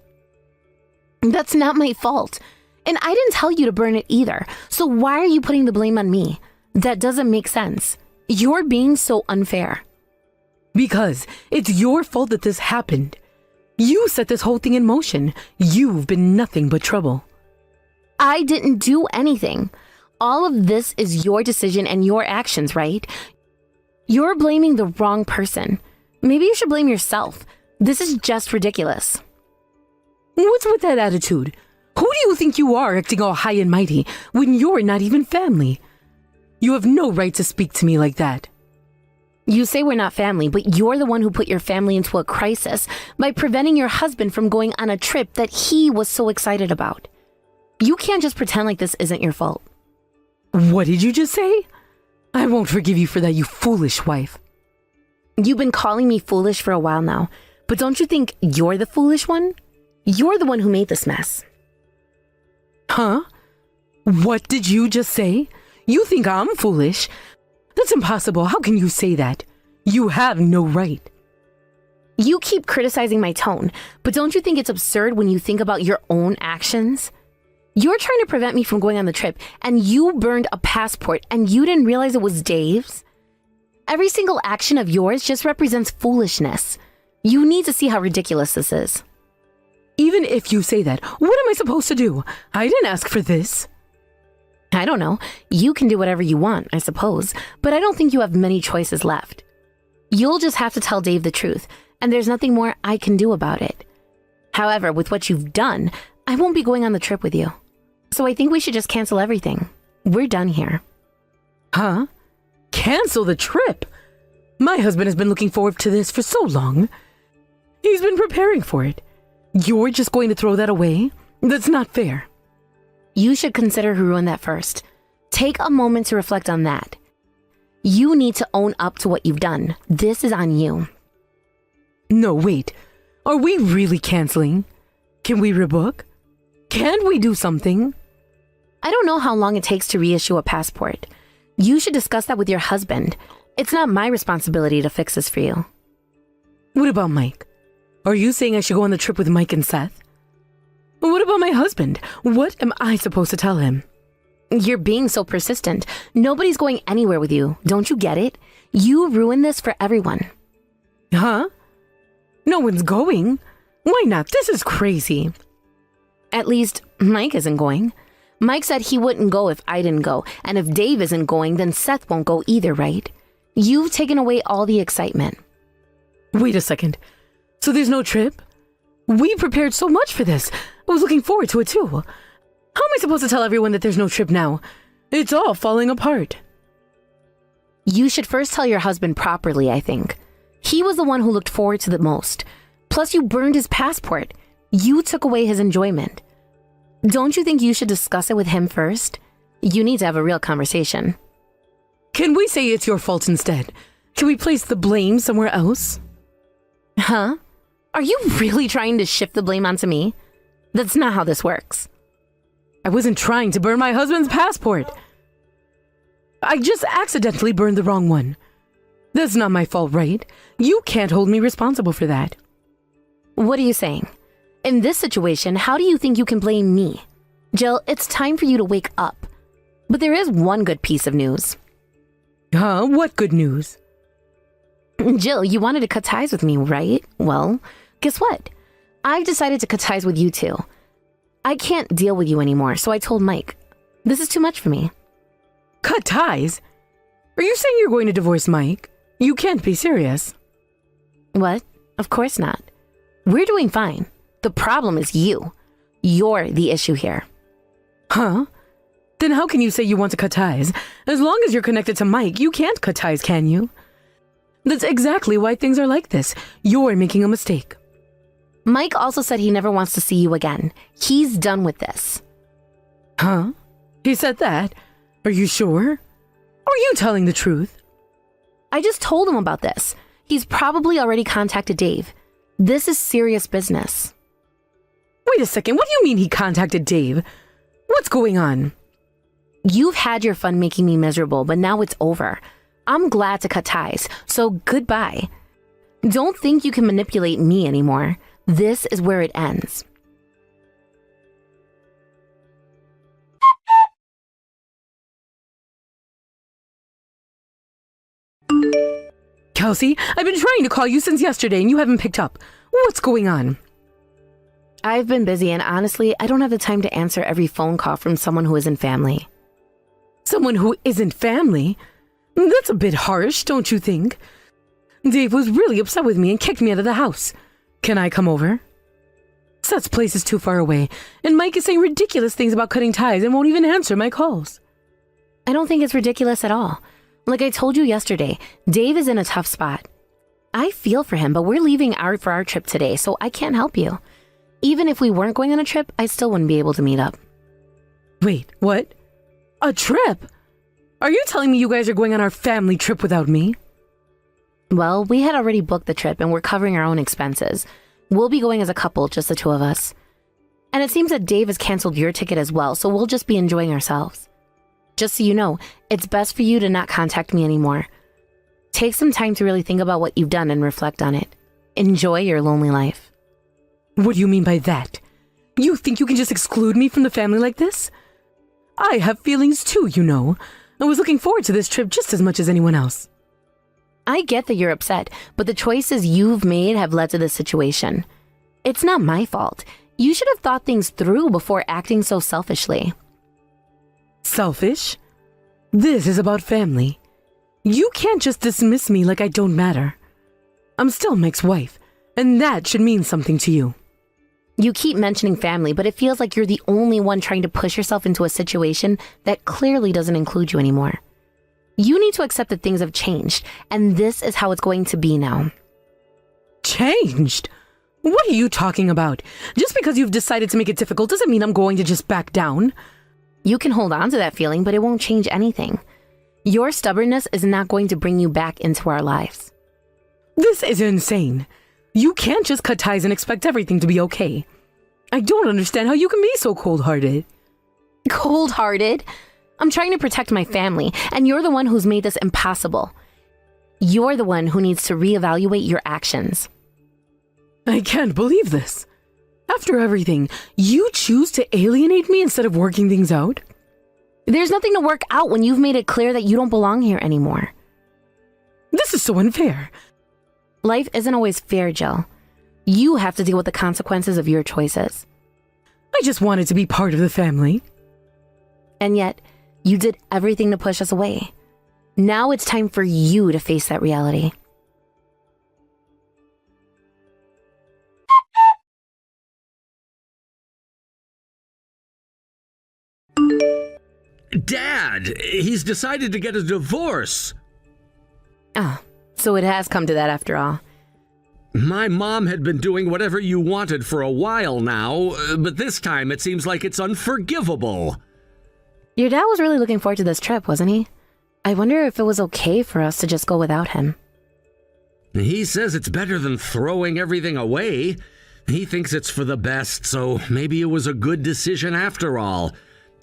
S4: That's not my fault. And I didn't tell you to burn it either, so why are you putting the blame on me? That doesn't make sense. You're being so unfair.
S3: Because it's your fault that this happened. You set this whole thing in motion. You've been nothing but trouble.
S4: I didn't do anything. All of this is your decision and your actions, right? You're blaming the wrong person. Maybe you should blame yourself. This is just ridiculous.
S3: What's with that attitude? Who do you think you are acting all high and mighty when you're not even family? You have no right to speak to me like that.
S4: You say we're not family, but you're the one who put your family into a crisis by preventing your husband from going on a trip that he was so excited about. You can't just pretend like this isn't your fault.
S3: What did you just say? I won't forgive you for that, you foolish wife.
S4: You've been calling me foolish for a while now, but don't you think you're the foolish one? You're the one who made this mess.
S3: Huh? What did you just say? You think I'm foolish? That's impossible. How can you say that? You have no right.
S4: You keep criticizing my tone, but don't you think it's absurd when you think about your own actions? You're trying to prevent me from going on the trip, and you burned a passport, and you didn't realize it was Dave's? Every single action of yours just represents foolishness. You need to see how ridiculous this is.
S3: Even if you say that, what am I supposed to do? I didn't ask for this.
S4: I don't know. You can do whatever you want, I suppose, but I don't think you have many choices left. You'll just have to tell Dave the truth, and there's nothing more I can do about it. However, with what you've done, I won't be going on the trip with you. So I think we should just cancel everything. We're done here.
S3: Huh? Cancel the trip? My husband has been looking forward to this for so long. He's been preparing for it. You're just going to throw that away? That's not fair.
S4: You should consider who ruined that first. Take a moment to reflect on that. You need to own up to what you've done. This is on you.
S3: No, wait. Are we really canceling? Can we rebook? Can't we do something?
S4: I don't know how long it takes to reissue a passport. You should discuss that with your husband. It's not my responsibility to fix this for you.
S3: What about Mike? Are you saying I should go on the trip with Mike and Seth? What about my husband? What am I supposed to tell him?
S4: You're being so persistent. Nobody's going anywhere with you. Don't you get it? You ruined this for everyone.
S3: Huh? No one's going? Why not? This is crazy.
S4: At least, Mike isn't going. Mike said he wouldn't go if I didn't go, and if Dave isn't going, then Seth won't go either, right? You've taken away all the excitement.
S3: Wait a second. So there's no trip? We prepared so much for this. I was looking forward to it too. How am I supposed to tell everyone that there's no trip now? It's all falling apart.
S4: You should first tell your husband properly, I think. He was the one who looked forward to the most. Plus, you burned his passport. You took away his enjoyment. Don't you think you should discuss it with him first? You need to have a real conversation.
S3: Can we say it's your fault instead? Can we place the blame somewhere else?
S4: Huh? Are you really trying to shift the blame onto me? That's not how this works.
S3: I wasn't trying to burn my husband's passport. I just accidentally burned the wrong one. That's not my fault, right? You can't hold me responsible for that.
S4: What are you saying? In this situation, how do you think you can blame me? Jill, it's time for you to wake up. But there is one good piece of news.
S3: Huh? What good news?
S4: Jill, you wanted to cut ties with me, right? Well, guess what? I've decided to cut ties with you too. I can't deal with you anymore, so I told Mike. This is too much for me.
S3: Cut ties? Are you saying you're going to divorce Mike? You can't be serious.
S4: What? Of course not. We're doing fine. The problem is you. You're the issue here.
S3: Huh? Then how can you say you want to cut ties? As long as you're connected to Mike, you can't cut ties, can you? That's exactly why things are like this. You're making a mistake.
S4: Mike also said he never wants to see you again. He's done with this.
S3: Huh? He said that? Are you sure? Are you telling the truth?
S4: I just told him about this. He's probably already contacted Dave. This is serious business.
S3: Wait a second, what do you mean he contacted Dave? What's going on?
S4: You've had your fun making me miserable, but now it's over. I'm glad to cut ties, so goodbye. Don't think you can manipulate me anymore. This is where it ends.
S3: Kelsey, I've been trying to call you since yesterday and you haven't picked up. What's going on?
S4: I've been busy and honestly, I don't have the time to answer every phone call from someone who isn't family.
S3: Someone who isn't family? That's a bit harsh, don't you think? Dave was really upset with me and kicked me out of the house. Can I come over? Seth's place is too far away, and Mike is saying ridiculous things about cutting ties and won't even answer my calls.
S4: I don't think it's ridiculous at all. Like I told you yesterday, Dave is in a tough spot. I feel for him, but we're leaving for our trip today, so I can't help you. Even if we weren't going on a trip, I still wouldn't be able to meet up.
S3: Wait, what? A trip? Are you telling me you guys are going on our family trip without me?
S4: Well, we had already booked the trip and we're covering our own expenses. We'll be going as a couple, just the two of us. And it seems that Dave has canceled your ticket as well, so we'll just be enjoying ourselves. Just so you know, it's best for you to not contact me anymore. Take some time to really think about what you've done and reflect on it. Enjoy your lonely life.
S3: What do you mean by that? You think you can just exclude me from the family like this? I have feelings too, you know. I was looking forward to this trip just as much as anyone else.
S4: I get that you're upset, but the choices you've made have led to this situation. It's not my fault. You should have thought things through before acting so selfishly.
S3: Selfish? This is about family. You can't just dismiss me like I don't matter. I'm still Mike's wife, and that should mean something to you.
S4: You keep mentioning family, but it feels like you're the only one trying to push yourself into a situation that clearly doesn't include you anymore. You need to accept that things have changed, and this is how it's going to be now.
S3: Changed? What are you talking about? Just because you've decided to make it difficult doesn't mean I'm going to just back down.
S4: You can hold on to that feeling, but it won't change anything. Your stubbornness is not going to bring you back into our lives.
S3: This is insane. You can't just cut ties and expect everything to be okay. I don't understand how you can be so cold-hearted.
S4: Cold-hearted? I'm trying to protect my family, and you're the one who's made this impossible. You're the one who needs to reevaluate your actions.
S3: I can't believe this. After everything, you choose to alienate me instead of working things out?
S4: There's nothing to work out when you've made it clear that you don't belong here anymore.
S3: This is so unfair.
S4: Life isn't always fair, Jill. You have to deal with the consequences of your choices.
S3: I just wanted to be part of the family.
S4: And yet, you did everything to push us away. Now it's time for you to face that reality.
S2: Dad, he's decided to get a divorce.
S4: Ah, so it has come to that after all.
S2: My mom had been doing whatever you wanted for a while now, but this time it seems like it's unforgivable.
S4: Your dad was really looking forward to this trip, wasn't he? I wonder if it was okay for us to just go without him.
S2: He says it's better than throwing everything away. He thinks it's for the best, so maybe it was a good decision after all.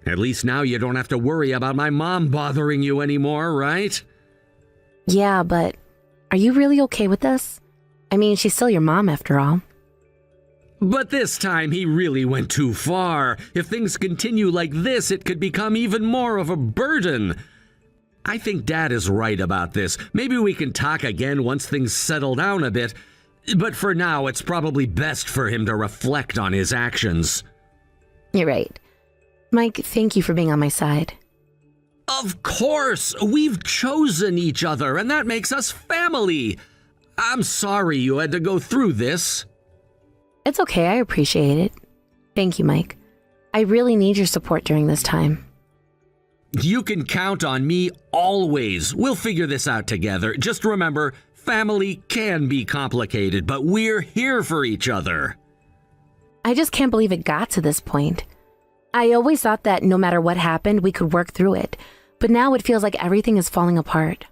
S2: At least now you don't have to worry about my mom bothering you anymore, right?
S4: Yeah, but are you really okay with this? I mean, she's still your mom after all.
S2: But this time he really went too far. If things continue like this, it could become even more of a burden. I think Dad is right about this. Maybe we can talk again once things settle down a bit. But for now, it's probably best for him to reflect on his actions.
S4: You're right. Mike, thank you for being on my side.
S2: Of course! We've chosen each other, and that makes us family. I'm sorry you had to go through this.
S4: It's okay, I appreciate it. Thank you, Mike. I really need your support during this time.
S2: You can count on me always. We'll figure this out together. Just remember, family can be complicated, but we're here for each other.
S4: I just can't believe it got to this point. I always thought that no matter what happened, we could work through it, but now it feels like everything is falling apart.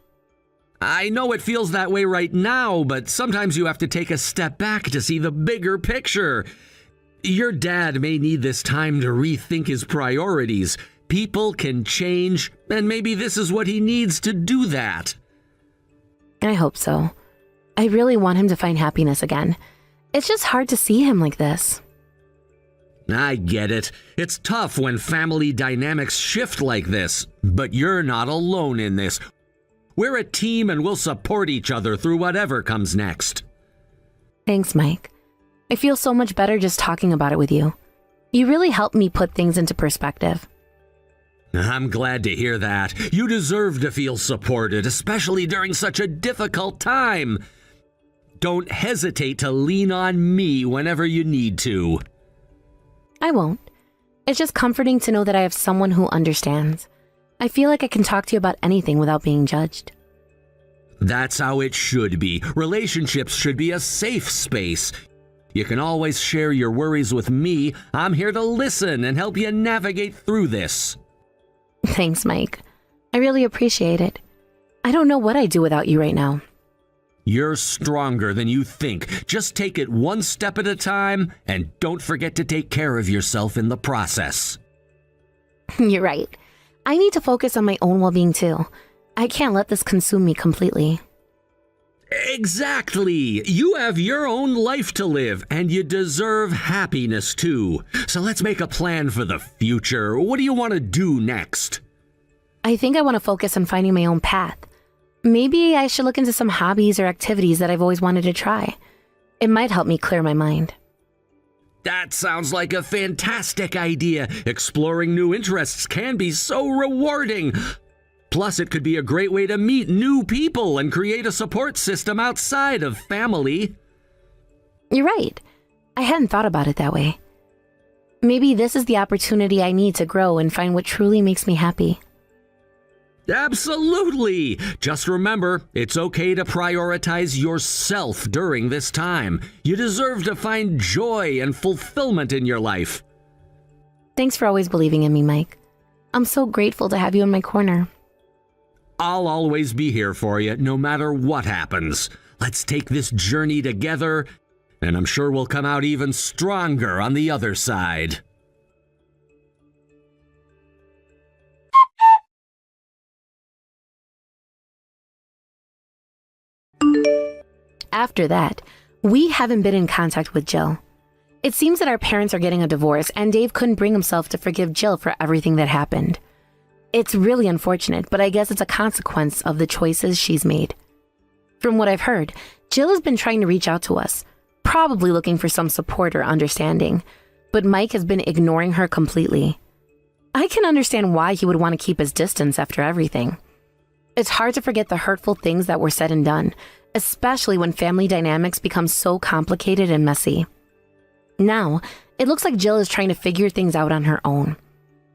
S2: I know it feels that way right now, but sometimes you have to take a step back to see the bigger picture. Your dad may need this time to rethink his priorities. People can change, and maybe this is what he needs to do that.
S4: I hope so. I really want him to find happiness again. It's just hard to see him like this.
S2: I get it. It's tough when family dynamics shift like this, but you're not alone in this. We're a team and we'll support each other through whatever comes next.
S4: Thanks, Mike. I feel so much better just talking about it with you. You really helped me put things into perspective.
S2: I'm glad to hear that. You deserve to feel supported, especially during such a difficult time. Don't hesitate to lean on me whenever you need to.
S4: I won't. It's just comforting to know that I have someone who understands. I feel like I can talk to you about anything without being judged.
S2: That's how it should be. Relationships should be a safe space. You can always share your worries with me. I'm here to listen and help you navigate through this.
S4: Thanks, Mike. I really appreciate it. I don't know what I'd do without you right now.
S2: You're stronger than you think. Just take it one step at a time, and don't forget to take care of yourself in the process.
S4: You're right. I need to focus on my own well-being too. I can't let this consume me completely.
S2: Exactly. You have your own life to live, and you deserve happiness too. So let's make a plan for the future. What do you want to do next?
S4: I think I want to focus on finding my own path. Maybe I should look into some hobbies or activities that I've always wanted to try. It might help me clear my mind.
S2: That sounds like a fantastic idea. Exploring new interests can be so rewarding. Plus, it could be a great way to meet new people and create a support system outside of family.
S4: You're right. I hadn't thought about it that way. Maybe this is the opportunity I need to grow and find what truly makes me happy.
S2: Absolutely! Just remember, it's okay to prioritize yourself during this time. You deserve to find joy and fulfillment in your life.
S4: Thanks for always believing in me, Mike. I'm so grateful to have you in my corner.
S2: I'll always be here for you, no matter what happens. Let's take this journey together, and I'm sure we'll come out even stronger on the other side.
S4: After that, We haven't been in contact with Jill. It seems that our parents are getting a divorce, and Dave couldn't bring himself to forgive Jill for everything that happened. It's really unfortunate, but I guess it's a consequence of the choices she's made. From what I've heard, Jill has been trying to reach out to us, probably looking for some support or understanding, but Mike has been ignoring her completely. I can understand why he would want to keep his distance after everything. It's hard to forget the hurtful things that were said and done, especially when family dynamics become so complicated and messy. Now, it looks like Jill is trying to figure things out on her own.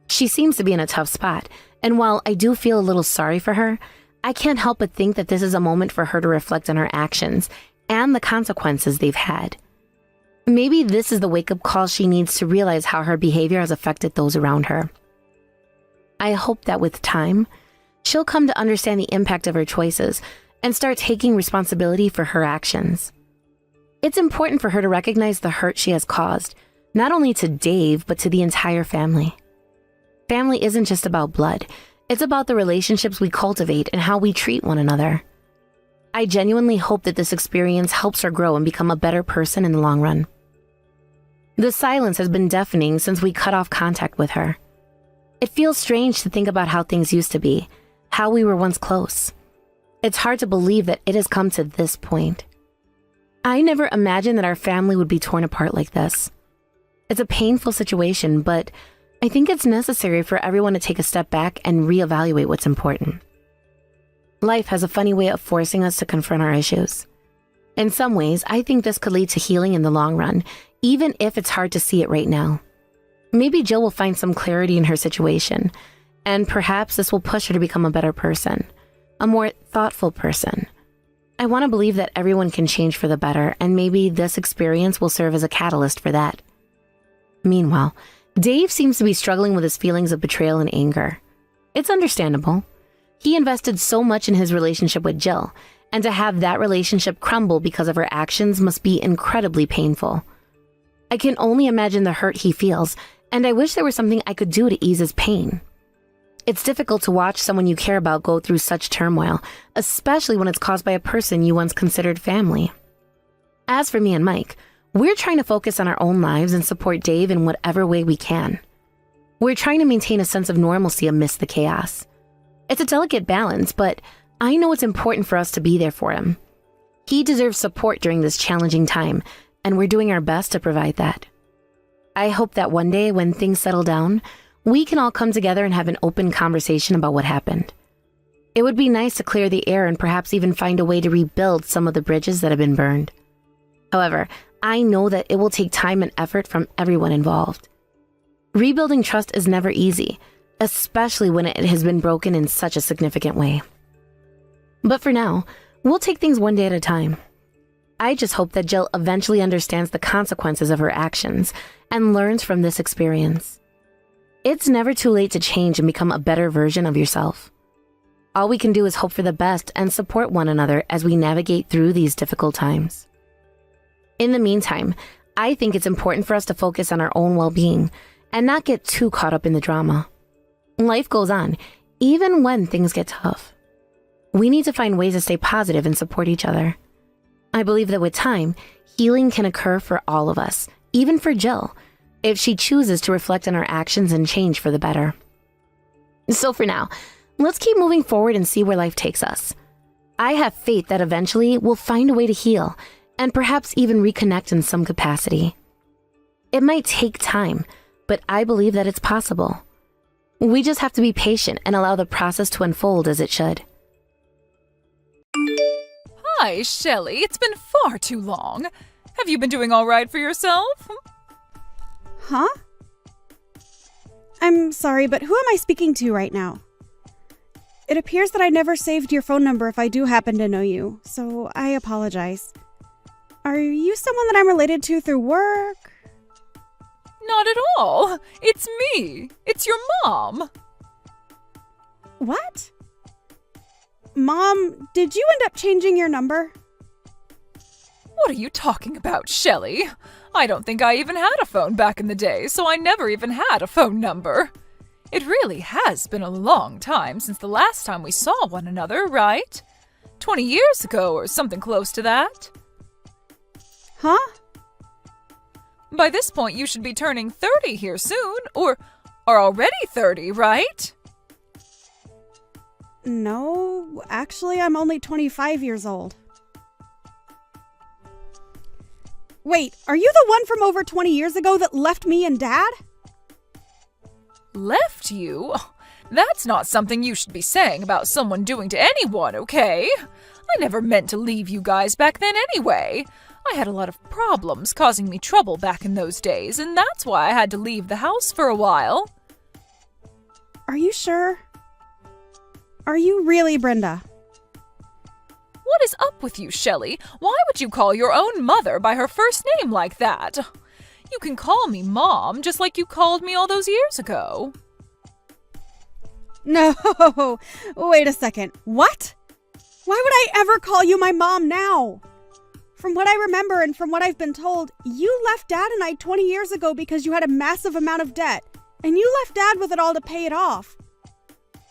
S4: She seems to be in a tough spot, and while I do feel a little sorry for her, I can't help but think that this is a moment for her to reflect on her actions and the consequences they've had. Maybe this is the wake-up call she needs to realize how her behavior has affected those around her. I hope that with time, she'll come to understand the impact of her choices and start taking responsibility for her actions. It's important for her to recognize the hurt she has caused, not only to Dave, but to the entire family. Family isn't just about blood. It's about the relationships we cultivate and how we treat one another. I genuinely hope that this experience helps her grow and become a better person in the long run. The silence has been deafening since we cut off contact with her. It feels strange to think about how things used to be, how we were once close. It's hard to believe that it has come to this point. I never imagined that our family would be torn apart like this. It's a painful situation, but I think it's necessary for everyone to take a step back and reevaluate what's important. Life has a funny way of forcing us to confront our issues. In some ways, I think this could lead to healing in the long run, even if it's hard to see it right now. Maybe Jill will find some clarity in her situation, and perhaps this will push her to become a better person, a more thoughtful person. I want to believe that everyone can change for the better, and maybe this experience will serve as a catalyst for that. Meanwhile, Dave seems to be struggling with his feelings of betrayal and anger. It's understandable. He invested so much in his relationship with Jill, and to have that relationship crumble because of her actions must be incredibly painful. I can only imagine the hurt he feels, and I wish there was something I could do to ease his pain. It's difficult to watch someone you care about go through such turmoil, especially when it's caused by a person you once considered family. As for me and Mike, we're trying to focus on our own lives and support Dave in whatever way we can. We're trying to maintain a sense of normalcy amidst the chaos. It's a delicate balance, but I know it's important for us to be there for him. He deserves support during this challenging time, and we're doing our best to provide that. I hope that one day when things settle down, we can all come together and have an open conversation about what happened. It would be nice to clear the air and perhaps even find a way to rebuild some of the bridges that have been burned. However, I know that it will take time and effort from everyone involved. Rebuilding trust is never easy, especially when it has been broken in such a significant way. But for now, we'll take things one day at a time. I just hope that Jill eventually understands the consequences of her actions and learns from this experience. It's never too late to change and become a better version of yourself. All we can do is hope for the best and support one another as we navigate through these difficult times. In the meantime, I think it's important for us to focus on our own well-being and not get too caught up in the drama. Life goes on, even when things get tough. We need to find ways to stay positive and support each other. I believe that with time, healing can occur for all of us, even for Jill, if she chooses to reflect on her actions and change for the better. So for now, let's keep moving forward and see where life takes us. I have faith that eventually we'll find a way to heal and perhaps even reconnect in some capacity. It might take time, but I believe that it's possible. We just have to be patient and allow the process to unfold as it should.
S5: Hi, Shelley. It's been far too long. Have you been doing all right for yourself?
S6: Huh? I'm sorry, but who am I speaking to right now? It appears that I never saved your phone number if I do happen to know you, so I apologize. Are you someone that I'm related to through work?
S5: Not at all. It's me. It's your mom.
S6: What? Mom, did you end up changing your number?
S5: What are you talking about, Shelley? I don't think I even had a phone back in the day, so I never even had a phone number. It really has been a long time since the last time we saw one another, right? 20 years ago or something close to that.
S6: Huh?
S5: By this point, you should be turning 30 here soon, or are already 30, right?
S6: No, actually, I'm only 25 years old. Wait, are you the one from over 20 years ago that left me and Dad?
S5: Left you? That's not something you should be saying about someone doing to anyone, okay? I never meant to leave you guys back then anyway. I had a lot of problems causing me trouble back in those days, and that's why I had to leave the house for a while.
S6: Are you sure? Are you really Brenda?
S5: What is up with you, Shelley? Why would you call your own mother by her first name like that? You can call me Mom, just like you called me all those years ago.
S6: No, wait a second. What? Why would I ever call you my mom now? From what I remember and from what I've been told, you left Dad and I 20 years ago because you had a massive amount of debt, and you left Dad with it all to pay it off.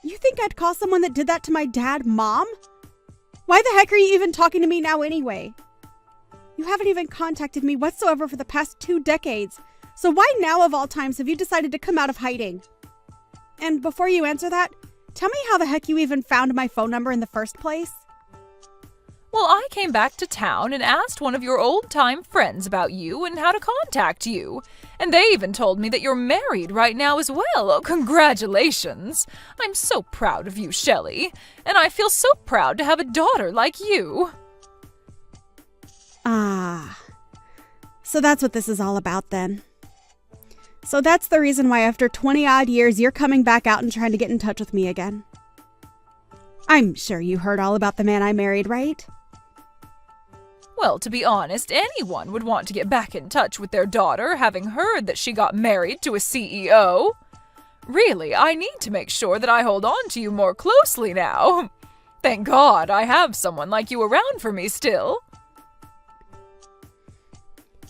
S6: You think I'd call someone that did that to my dad Mom? Why the heck are you even talking to me now anyway? You haven't even contacted me whatsoever for the past 2 decades, so why now of all times have you decided to come out of hiding? And before you answer that, tell me how the heck you even found my phone number in the first place?
S5: Well, I came back to town and asked one of your old-time friends about you and how to contact you. And they even told me that you're married right now as well. Oh, congratulations! I'm so proud of you, Shelley. And I feel so proud to have a daughter like you.
S6: Ah. So that's what this is all about then. So that's the reason why after 20-odd years you're coming back out and trying to get in touch with me again. I'm sure you heard all about the man I married, right?
S5: Well, to be honest, anyone would want to get back in touch with their daughter, having heard that she got married to a CEO. Really, I need to make sure that I hold on to you more closely now. Thank God I have someone like you around for me still.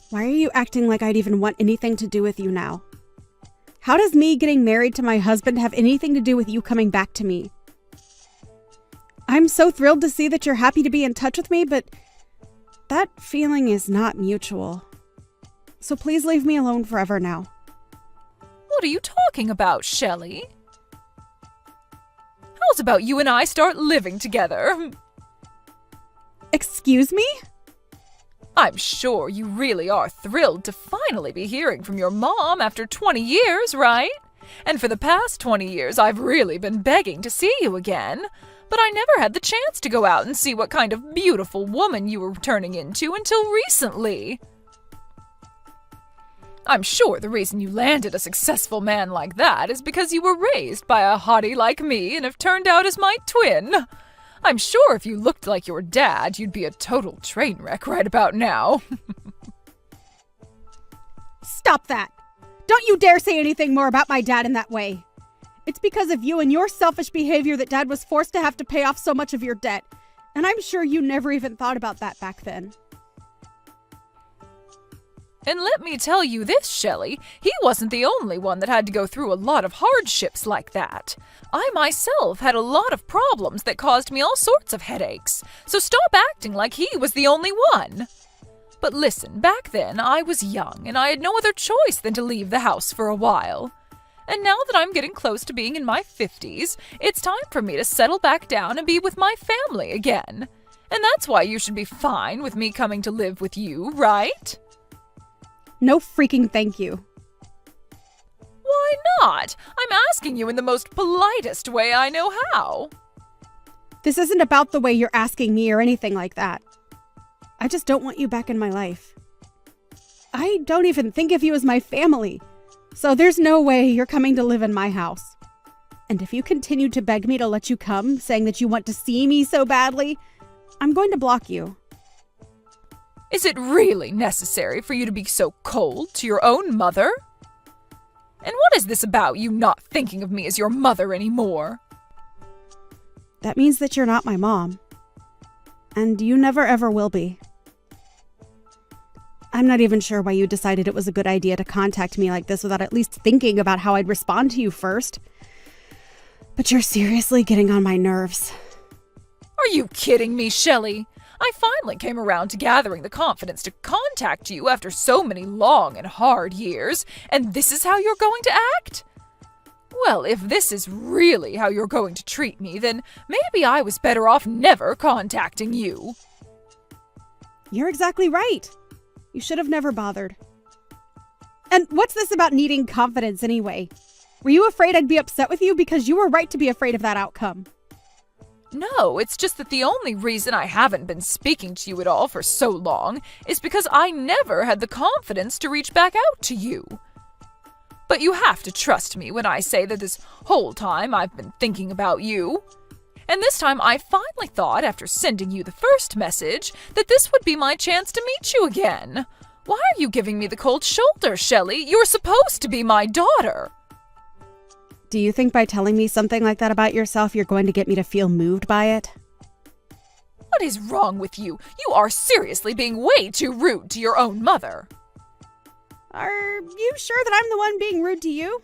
S6: Why are you acting like I'd even want anything to do with you now? How does me getting married to my husband have anything to do with you coming back to me? I'm so thrilled to see that you're happy to be in touch with me, but that feeling is not mutual. So please leave me alone forever now.
S5: What are you talking about, Shelley? How's about you and I start living together?
S6: Excuse me?
S5: I'm sure you really are thrilled to finally be hearing from your mom after 20 years, right? And for the past 20 years, I've really been begging to see you again. But I never had the chance to go out and see what kind of beautiful woman you were turning into until recently. I'm sure the reason you landed a successful man like that is because you were raised by a hottie like me and have turned out as my twin. I'm sure if you looked like your dad, you'd be a total train wreck right about now.
S6: Stop that! Don't you dare say anything more about my dad in that way. It's because of you and your selfish behavior that Dad was forced to have to pay off so much of your debt. And I'm sure you never even thought about that back then.
S5: And let me tell you this, Shelley, he wasn't the only one that had to go through a lot of hardships like that. I myself had a lot of problems that caused me all sorts of headaches, so stop acting like he was the only one. But listen, back then I was young and I had no other choice than to leave the house for a while. And now that I'm getting close to being in my 50s, it's time for me to settle back down and be with my family again. And that's why you should be fine with me coming to live with you, right?
S6: No freaking thank you.
S5: Why not? I'm asking you in the most politest way I know how.
S6: This isn't about the way you're asking me or anything like that. I just don't want you back in my life. I don't even think of you as my family. So there's no way you're coming to live in my house. And if you continue to beg me to let you come, saying that you want to see me so badly, I'm going to block you.
S5: Is it really necessary for you to be so cold to your own mother? And what is this about you not thinking of me as your mother anymore?
S6: That means that you're not my mom. And you never ever will be. I'm not even sure why you decided it was a good idea to contact me like this without at least thinking about how I'd respond to you first. But you're seriously getting on my nerves.
S5: Are you kidding me, Shelley? I finally came around to gathering the confidence to contact you after so many long and hard years, and this is how you're going to act? Well, if this is really how you're going to treat me, then maybe I was better off never contacting you.
S6: You're exactly right. You should have never bothered. And what's this about needing confidence anyway? Were you afraid I'd be upset with you? Because you were right to be afraid of that outcome.
S5: No, it's just that the only reason I haven't been speaking to you at all for so long is because I never had the confidence to reach back out to you. But you have to trust me when I say that this whole time I've been thinking about you. And this time I finally thought, after sending you the first message, that this would be my chance to meet you again. Why are you giving me the cold shoulder, Shelley? You're supposed to be my daughter.
S6: Do you think by telling me something like that about yourself, you're going to get me to feel moved by it?
S5: What is wrong with you? You are seriously being way too rude to your own mother.
S6: Are you sure that I'm the one being rude to you?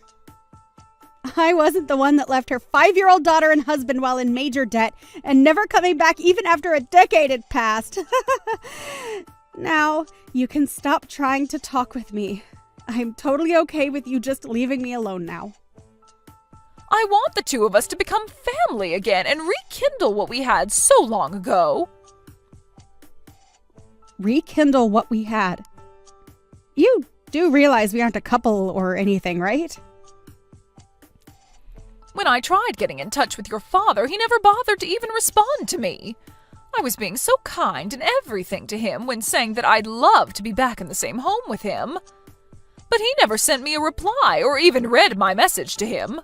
S6: I wasn't the one that left her 5-year-old daughter and husband while in major debt and never coming back even after a decade had passed. Now, you can stop trying to talk with me. I'm totally okay with you just leaving me alone now.
S5: I want the two of us to become family again and rekindle what we had so long ago.
S6: Rekindle what we had? You do realize we aren't a couple or anything, right?
S5: When I tried getting in touch with your father, he never bothered to even respond to me. I was being so kind and everything to him when saying that I'd love to be back in the same home with him. But he never sent me a reply or even read my message to him.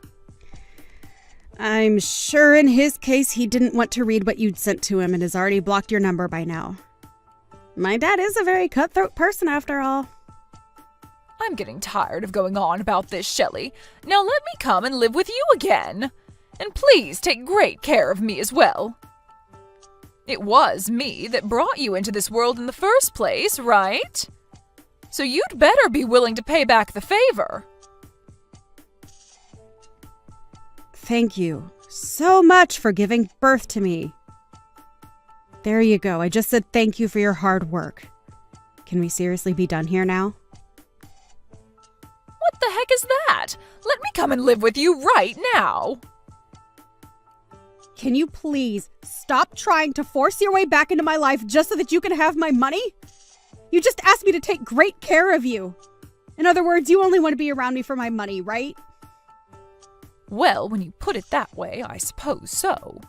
S6: I'm sure in his case he didn't want to read what you'd sent to him and has already blocked your number by now. My dad is a very cutthroat person after all.
S5: I'm getting tired of going on about this, Shelley. Now let me come and live with you again. And please take great care of me as well. It was me that brought you into this world in the first place, right? So you'd better be willing to pay back the favor.
S6: Thank you so much for giving birth to me. There you go. I just said thank you for your hard work. Can we seriously be done here now?
S5: What the heck is that? Let me come and live with you right now.
S6: Can you please stop trying to force your way back into my life just so that you can have my money? You just asked me to take great care of you. In other words, you only want to be around me for my money, right?
S5: Well, when you put it that way, I suppose so.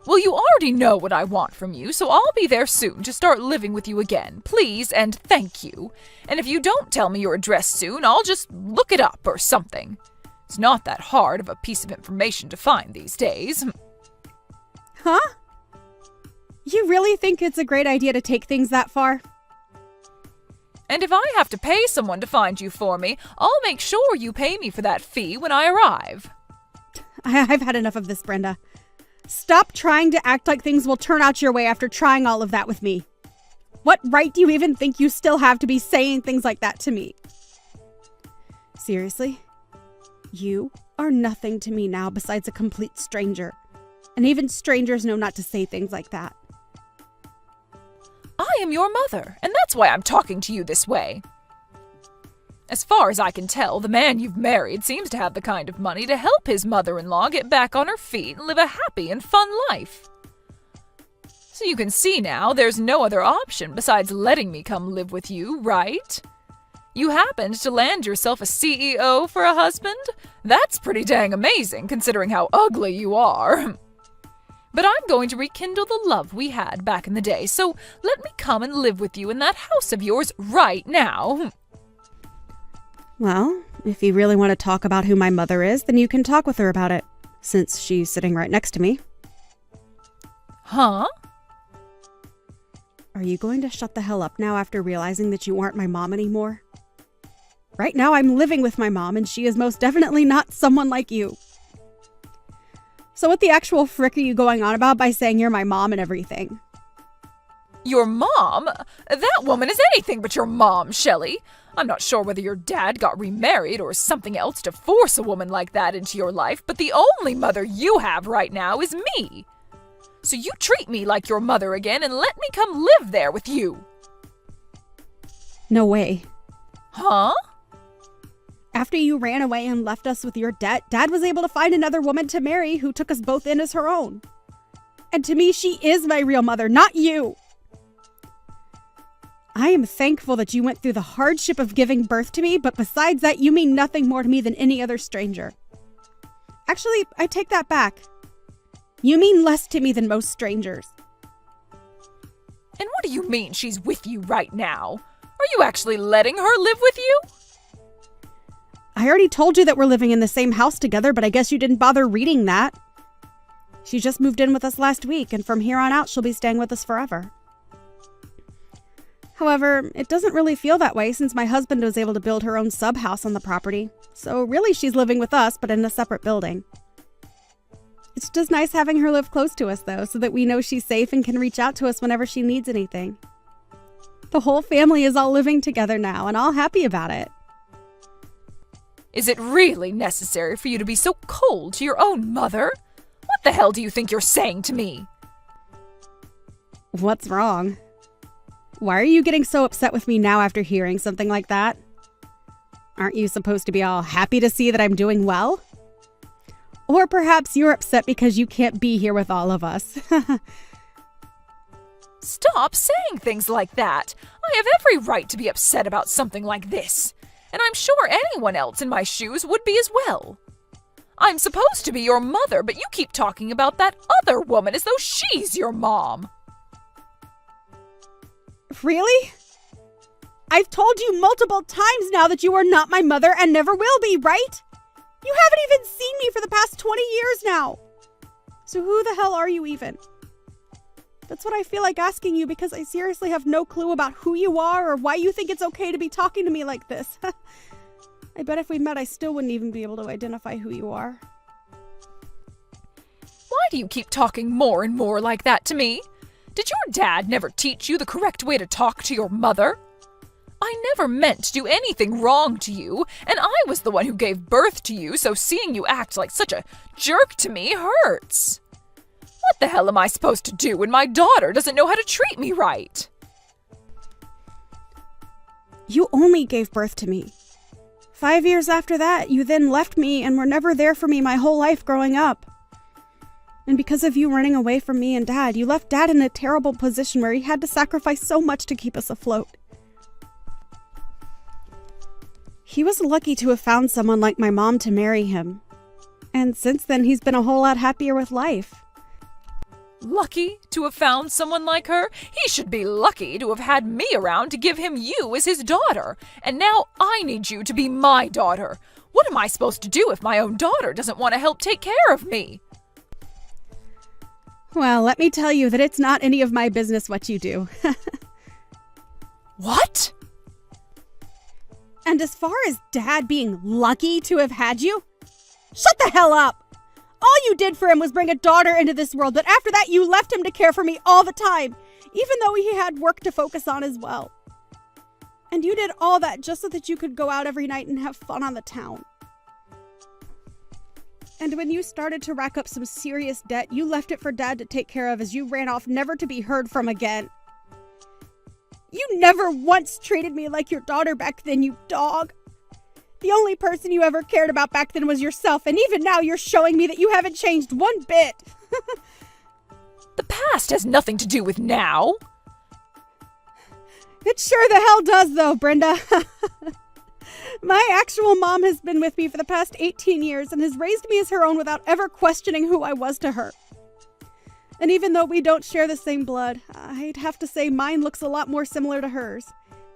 S5: Well, you already know what I want from you, so I'll be there soon to start living with you again, please and thank you. And if you don't tell me your address soon, I'll just look it up or something. It's not that hard of a piece of information to find these days.
S6: Huh? You really think it's a great idea to take things that far?
S5: And if I have to pay someone to find you for me, I'll make sure you pay me for that fee when I arrive.
S6: I've had enough of this, Brenda. Stop trying to act like things will turn out your way after trying all of that with me. What right do you even think you still have to be saying things like that to me? Seriously? You are nothing to me now besides a complete stranger. And even strangers know not to say things like that.
S5: I am your mother, and that's why I'm talking to you this way. As far as I can tell, the man you've married seems to have the kind of money to help his mother-in-law get back on her feet and live a happy and fun life. So you can see now there's no other option besides letting me come live with you, right? You happened to land yourself a CEO for a husband? That's pretty dang amazing considering how ugly you are. But I'm going to rekindle the love we had back in the day, so let me come and live with you in that house of yours right now.
S6: Well, if you really want to talk about who my mother is, then you can talk with her about it, since she's sitting right next to me.
S5: Huh?
S6: Are you going to shut the hell up now after realizing that you aren't my mom anymore? Right now I'm living with my mom, and she is most definitely not someone like you. So what the actual frick are you going on about by saying you're my mom and everything?
S5: Your mom? That woman is anything but your mom, Shelley. I'm not sure whether your dad got remarried or something else to force a woman like that into your life, but the only mother you have right now is me. So you treat me like your mother again and let me come live there with you.
S6: No way.
S5: Huh?
S6: After you ran away and left us with your debt, Dad was able to find another woman to marry who took us both in as her own. And to me, she is my real mother, not you. I am thankful that you went through the hardship of giving birth to me, but besides that, you mean nothing more to me than any other stranger. Actually, I take that back. You mean less to me than most strangers.
S5: And what do you mean she's with you right now? Are you actually letting her live with you?
S6: I already told you that we're living in the same house together, but I guess you didn't bother reading that. She just moved in with us last week, and from here on out, she'll be staying with us forever. However, it doesn't really feel that way since my husband was able to build her own sub-house on the property. So really, she's living with us, but in a separate building. It's just nice having her live close to us, though, so that we know she's safe and can reach out to us whenever she needs anything. The whole family is all living together now, and all happy about it.
S5: Is it really necessary for you to be so cold to your own mother? What the hell do you think you're saying to me?
S6: What's wrong? Why are you getting so upset with me now after hearing something like that? Aren't you supposed to be all happy to see that I'm doing well? Or perhaps you're upset because you can't be here with all of us.
S5: Stop saying things like that. I have every right to be upset about something like this. And I'm sure anyone else in my shoes would be as well. I'm supposed to be your mother, but you keep talking about that other woman as though she's your mom.
S6: Really? I've told you multiple times now that you are not my mother and never will be, right? You haven't even seen me for the past 20 years now. So who the hell are you even? That's what I feel like asking you because I seriously have no clue about who you are or why you think it's okay to be talking to me like this. I bet if we met, I still wouldn't even be able to identify who you are.
S5: Why do you keep talking more and more like that to me? Did your dad never teach you the correct way to talk to your mother? I never meant to do anything wrong to you, and I was the one who gave birth to you, so seeing you act like such a jerk to me hurts. What the hell am I supposed to do when my daughter doesn't know how to treat me right?
S6: You only gave birth to me. 5 years after that, you then left me and were never there for me my whole life growing up. And because of you running away from me and Dad, you left Dad in a terrible position where he had to sacrifice so much to keep us afloat. He was lucky to have found someone like my mom to marry him. And since then, he's been a whole lot happier with life.
S5: Lucky to have found someone like her? He should be lucky to have had me around to give him you as his daughter. And now I need you to be my daughter. What am I supposed to do if my own daughter doesn't want to help take care of me?
S6: Well, let me tell you that it's not any of my business what you do.
S5: What?
S6: And as far as Dad being lucky to have had you, shut the hell up! All you did for him was bring a daughter into this world, but after that you left him to care for me all the time, even though he had work to focus on as well. And you did all that just so that you could go out every night and have fun on the town. And when you started to rack up some serious debt, you left it for Dad to take care of as you ran off never to be heard from again. You never once treated me like your daughter back then, you dog. The only person you ever cared about back then was yourself, and even now you're showing me that you haven't changed one bit.
S5: The past has nothing to do with now.
S6: It sure the hell does, though, Brenda. My actual mom has been with me for the past 18 years and has raised me as her own without ever questioning who I was to her. And even though we don't share the same blood, I'd have to say mine looks a lot more similar to hers,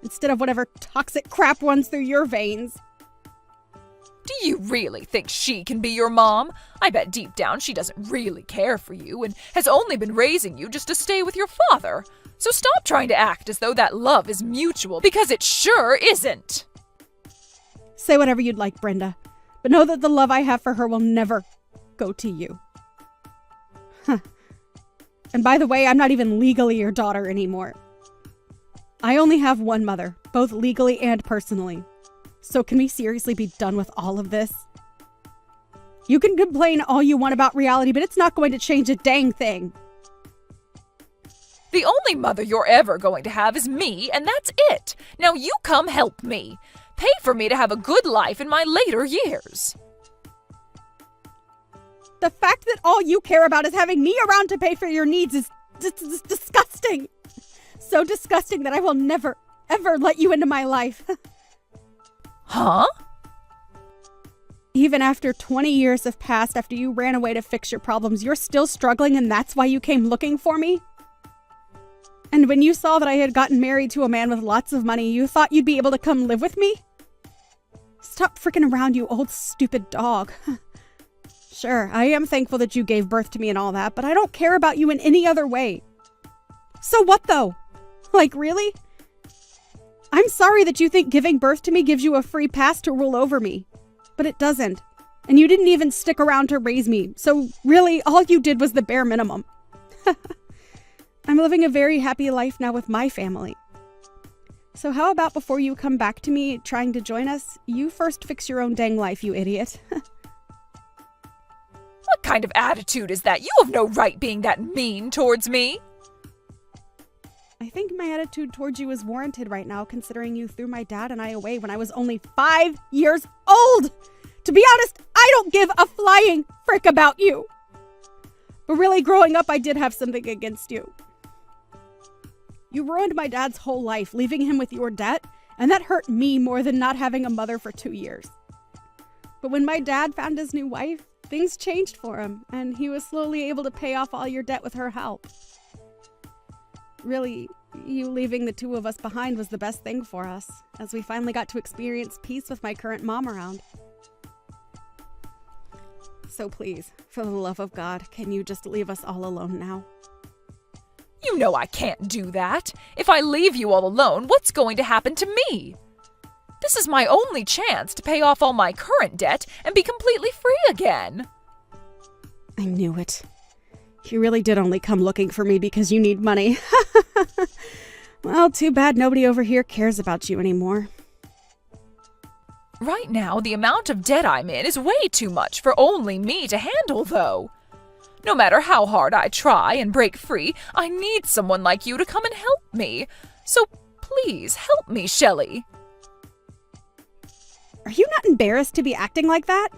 S6: instead of whatever toxic crap runs through your veins.
S5: Do you really think she can be your mom? I bet deep down she doesn't really care for you and has only been raising you just to stay with your father. So stop trying to act as though that love is mutual, because it sure isn't.
S6: Say whatever you'd like, Brenda, but know that the love I have for her will never go to you. Huh. And by the way, I'm not even legally your daughter anymore. I only have one mother, both legally and personally. So can we seriously be done with all of this? You can complain all you want about reality, but it's not going to change a dang thing.
S5: The only mother you're ever going to have is me, and that's it. Now you come help me. Pay for me to have a good life in my later years.
S6: The fact that all you care about is having me around to pay for your needs is disgusting. So disgusting that I will never, ever let you into my life.
S5: Huh?
S6: Even after 20 years have passed after you ran away to fix your problems, you're still struggling and that's why you came looking for me? And when you saw that I had gotten married to a man with lots of money, you thought you'd be able to come live with me? Stop freaking around, you old stupid dog. Sure, I am thankful that you gave birth to me and all that, but I don't care about you in any other way. So what though? Like, really? I'm sorry that you think giving birth to me gives you a free pass to rule over me. But it doesn't. And you didn't even stick around to raise me, so really, all you did was the bare minimum. I'm living a very happy life now with my family. So how about before you come back to me trying to join us, you first fix your own dang life, you idiot.
S5: What kind of attitude is that? You have no right being that mean towards me.
S6: I think my attitude towards you is warranted right now, considering you threw my dad and I away when I was only 5 years old. To be honest, I don't give a flying frick about you. But really, growing up, I did have something against you. You ruined my dad's whole life, leaving him with your debt, and that hurt me more than not having a mother for 2 years. But when my dad found his new wife, things changed for him, and he was slowly able to pay off all your debt with her help. Really, you leaving the two of us behind was the best thing for us, as we finally got to experience peace with my current mom around. So please, for the love of God, can you just leave us all alone now?
S5: You know I can't do that. If I leave you all alone, what's going to happen to me? This is my only chance to pay off all my current debt and be completely free again.
S6: I knew it. You really did only come looking for me because you need money. Well, too bad nobody over here cares about you anymore.
S5: Right now, the amount of debt I'm in is way too much for only me to handle, though. No matter how hard I try and break free, I need someone like you to come and help me. So please help me, Shelley.
S6: Are you not embarrassed to be acting like that?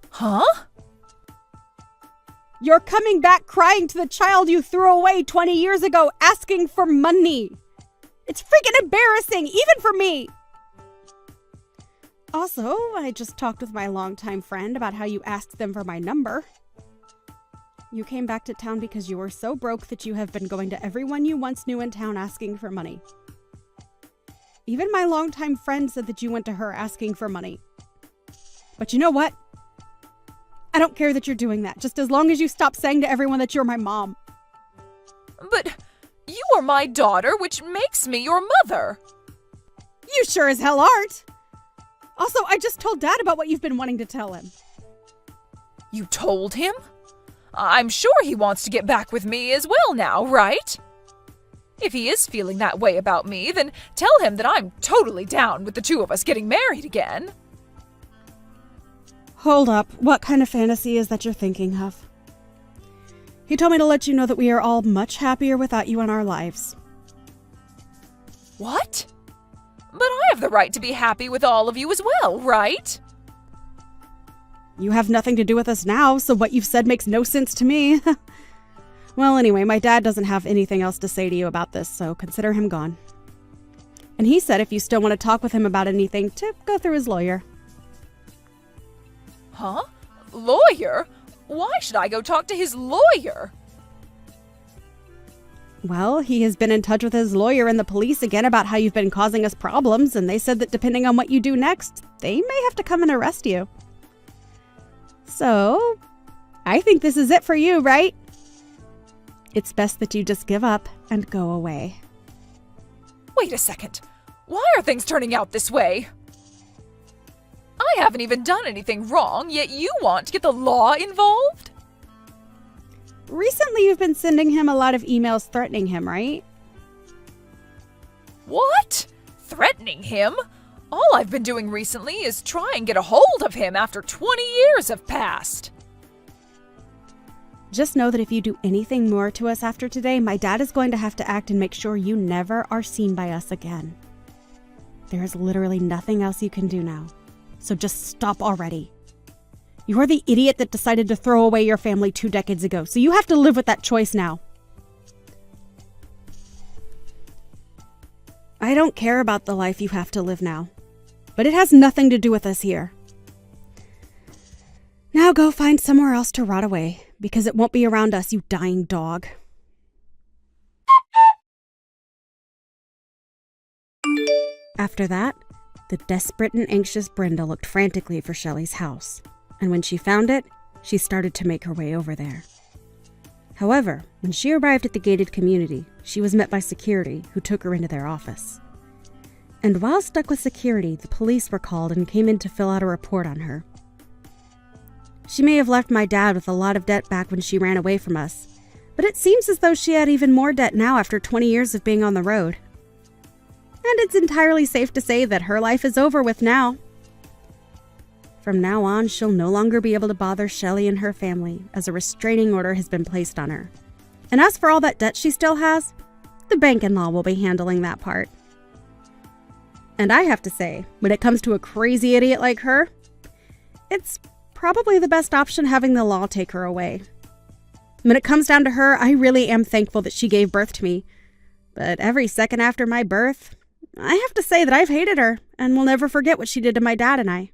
S5: Huh?
S6: You're coming back crying to the child you threw away 20 years ago, asking for money. It's freaking embarrassing, even for me. Also, I just talked with my longtime friend about how you asked them for my number. You came back to town because you were so broke that you have been going to everyone you once knew in town asking for money. Even my longtime friend said that you went to her asking for money. But you know what? I don't care that you're doing that, just as long as you stop saying to everyone that you're my mom.
S5: But you are my daughter, which makes me your mother.
S6: You sure as hell aren't. Also, I just told Dad about what you've been wanting to tell him.
S5: You told him? I'm sure he wants to get back with me as well now, right? If he is feeling that way about me, then tell him that I'm totally down with the two of us getting married again.
S6: Hold up. What kind of fantasy is that you're thinking of? He told me to let you know that we are all much happier without you in our lives.
S5: What? But I have the right to be happy with all of you as well, right?
S6: You have nothing to do with us now, so what you've said makes no sense to me. Well, anyway, my dad doesn't have anything else to say to you about this, so consider him gone. And he said if you still want to talk with him about anything, to go through his lawyer.
S5: Huh? Lawyer? Why should I go talk to his lawyer?
S6: Well, he has been in touch with his lawyer and the police again about how you've been causing us problems, and they said that depending on what you do next, they may have to come and arrest you. So, I think this is it for you, right? It's best that you just give up and go away.
S5: Wait a second. Why are things turning out this way? I haven't even done anything wrong, yet you want to get the law involved?
S6: Recently, you've been sending him a lot of emails threatening him, right?
S5: What? Threatening him? All I've been doing recently is try and get a hold of him after 20 years have passed.
S6: Just know that if you do anything more to us after today, my dad is going to have to act and make sure you never are seen by us again. There is literally nothing else you can do now, so just stop already. You are the idiot that decided to throw away your family 2 decades ago, so you have to live with that choice now. I don't care about the life you have to live now, but it has nothing to do with us here. Now go find somewhere else to rot away, because it won't be around us, you dying dog. After that, the desperate and anxious Brenda looked frantically for Shelley's house, and when she found it, she started to make her way over there. However, when she arrived at the gated community, she was met by security, who took her into their office. And while stuck with security, the police were called and came in to fill out a report on her. She may have left my dad with a lot of debt back when she ran away from us, but it seems as though she had even more debt now after 20 years of being on the road. And it's entirely safe to say that her life is over with now. From now on, she'll no longer be able to bother Shelley and her family, as a restraining order has been placed on her. And as for all that debt she still has, the bank-in-law will be handling that part. And I have to say, when it comes to a crazy idiot like her, it's probably the best option having the law take her away. When it comes down to her, I really am thankful that she gave birth to me. But every second after my birth, I have to say that I've hated her and will never forget what she did to my dad and I.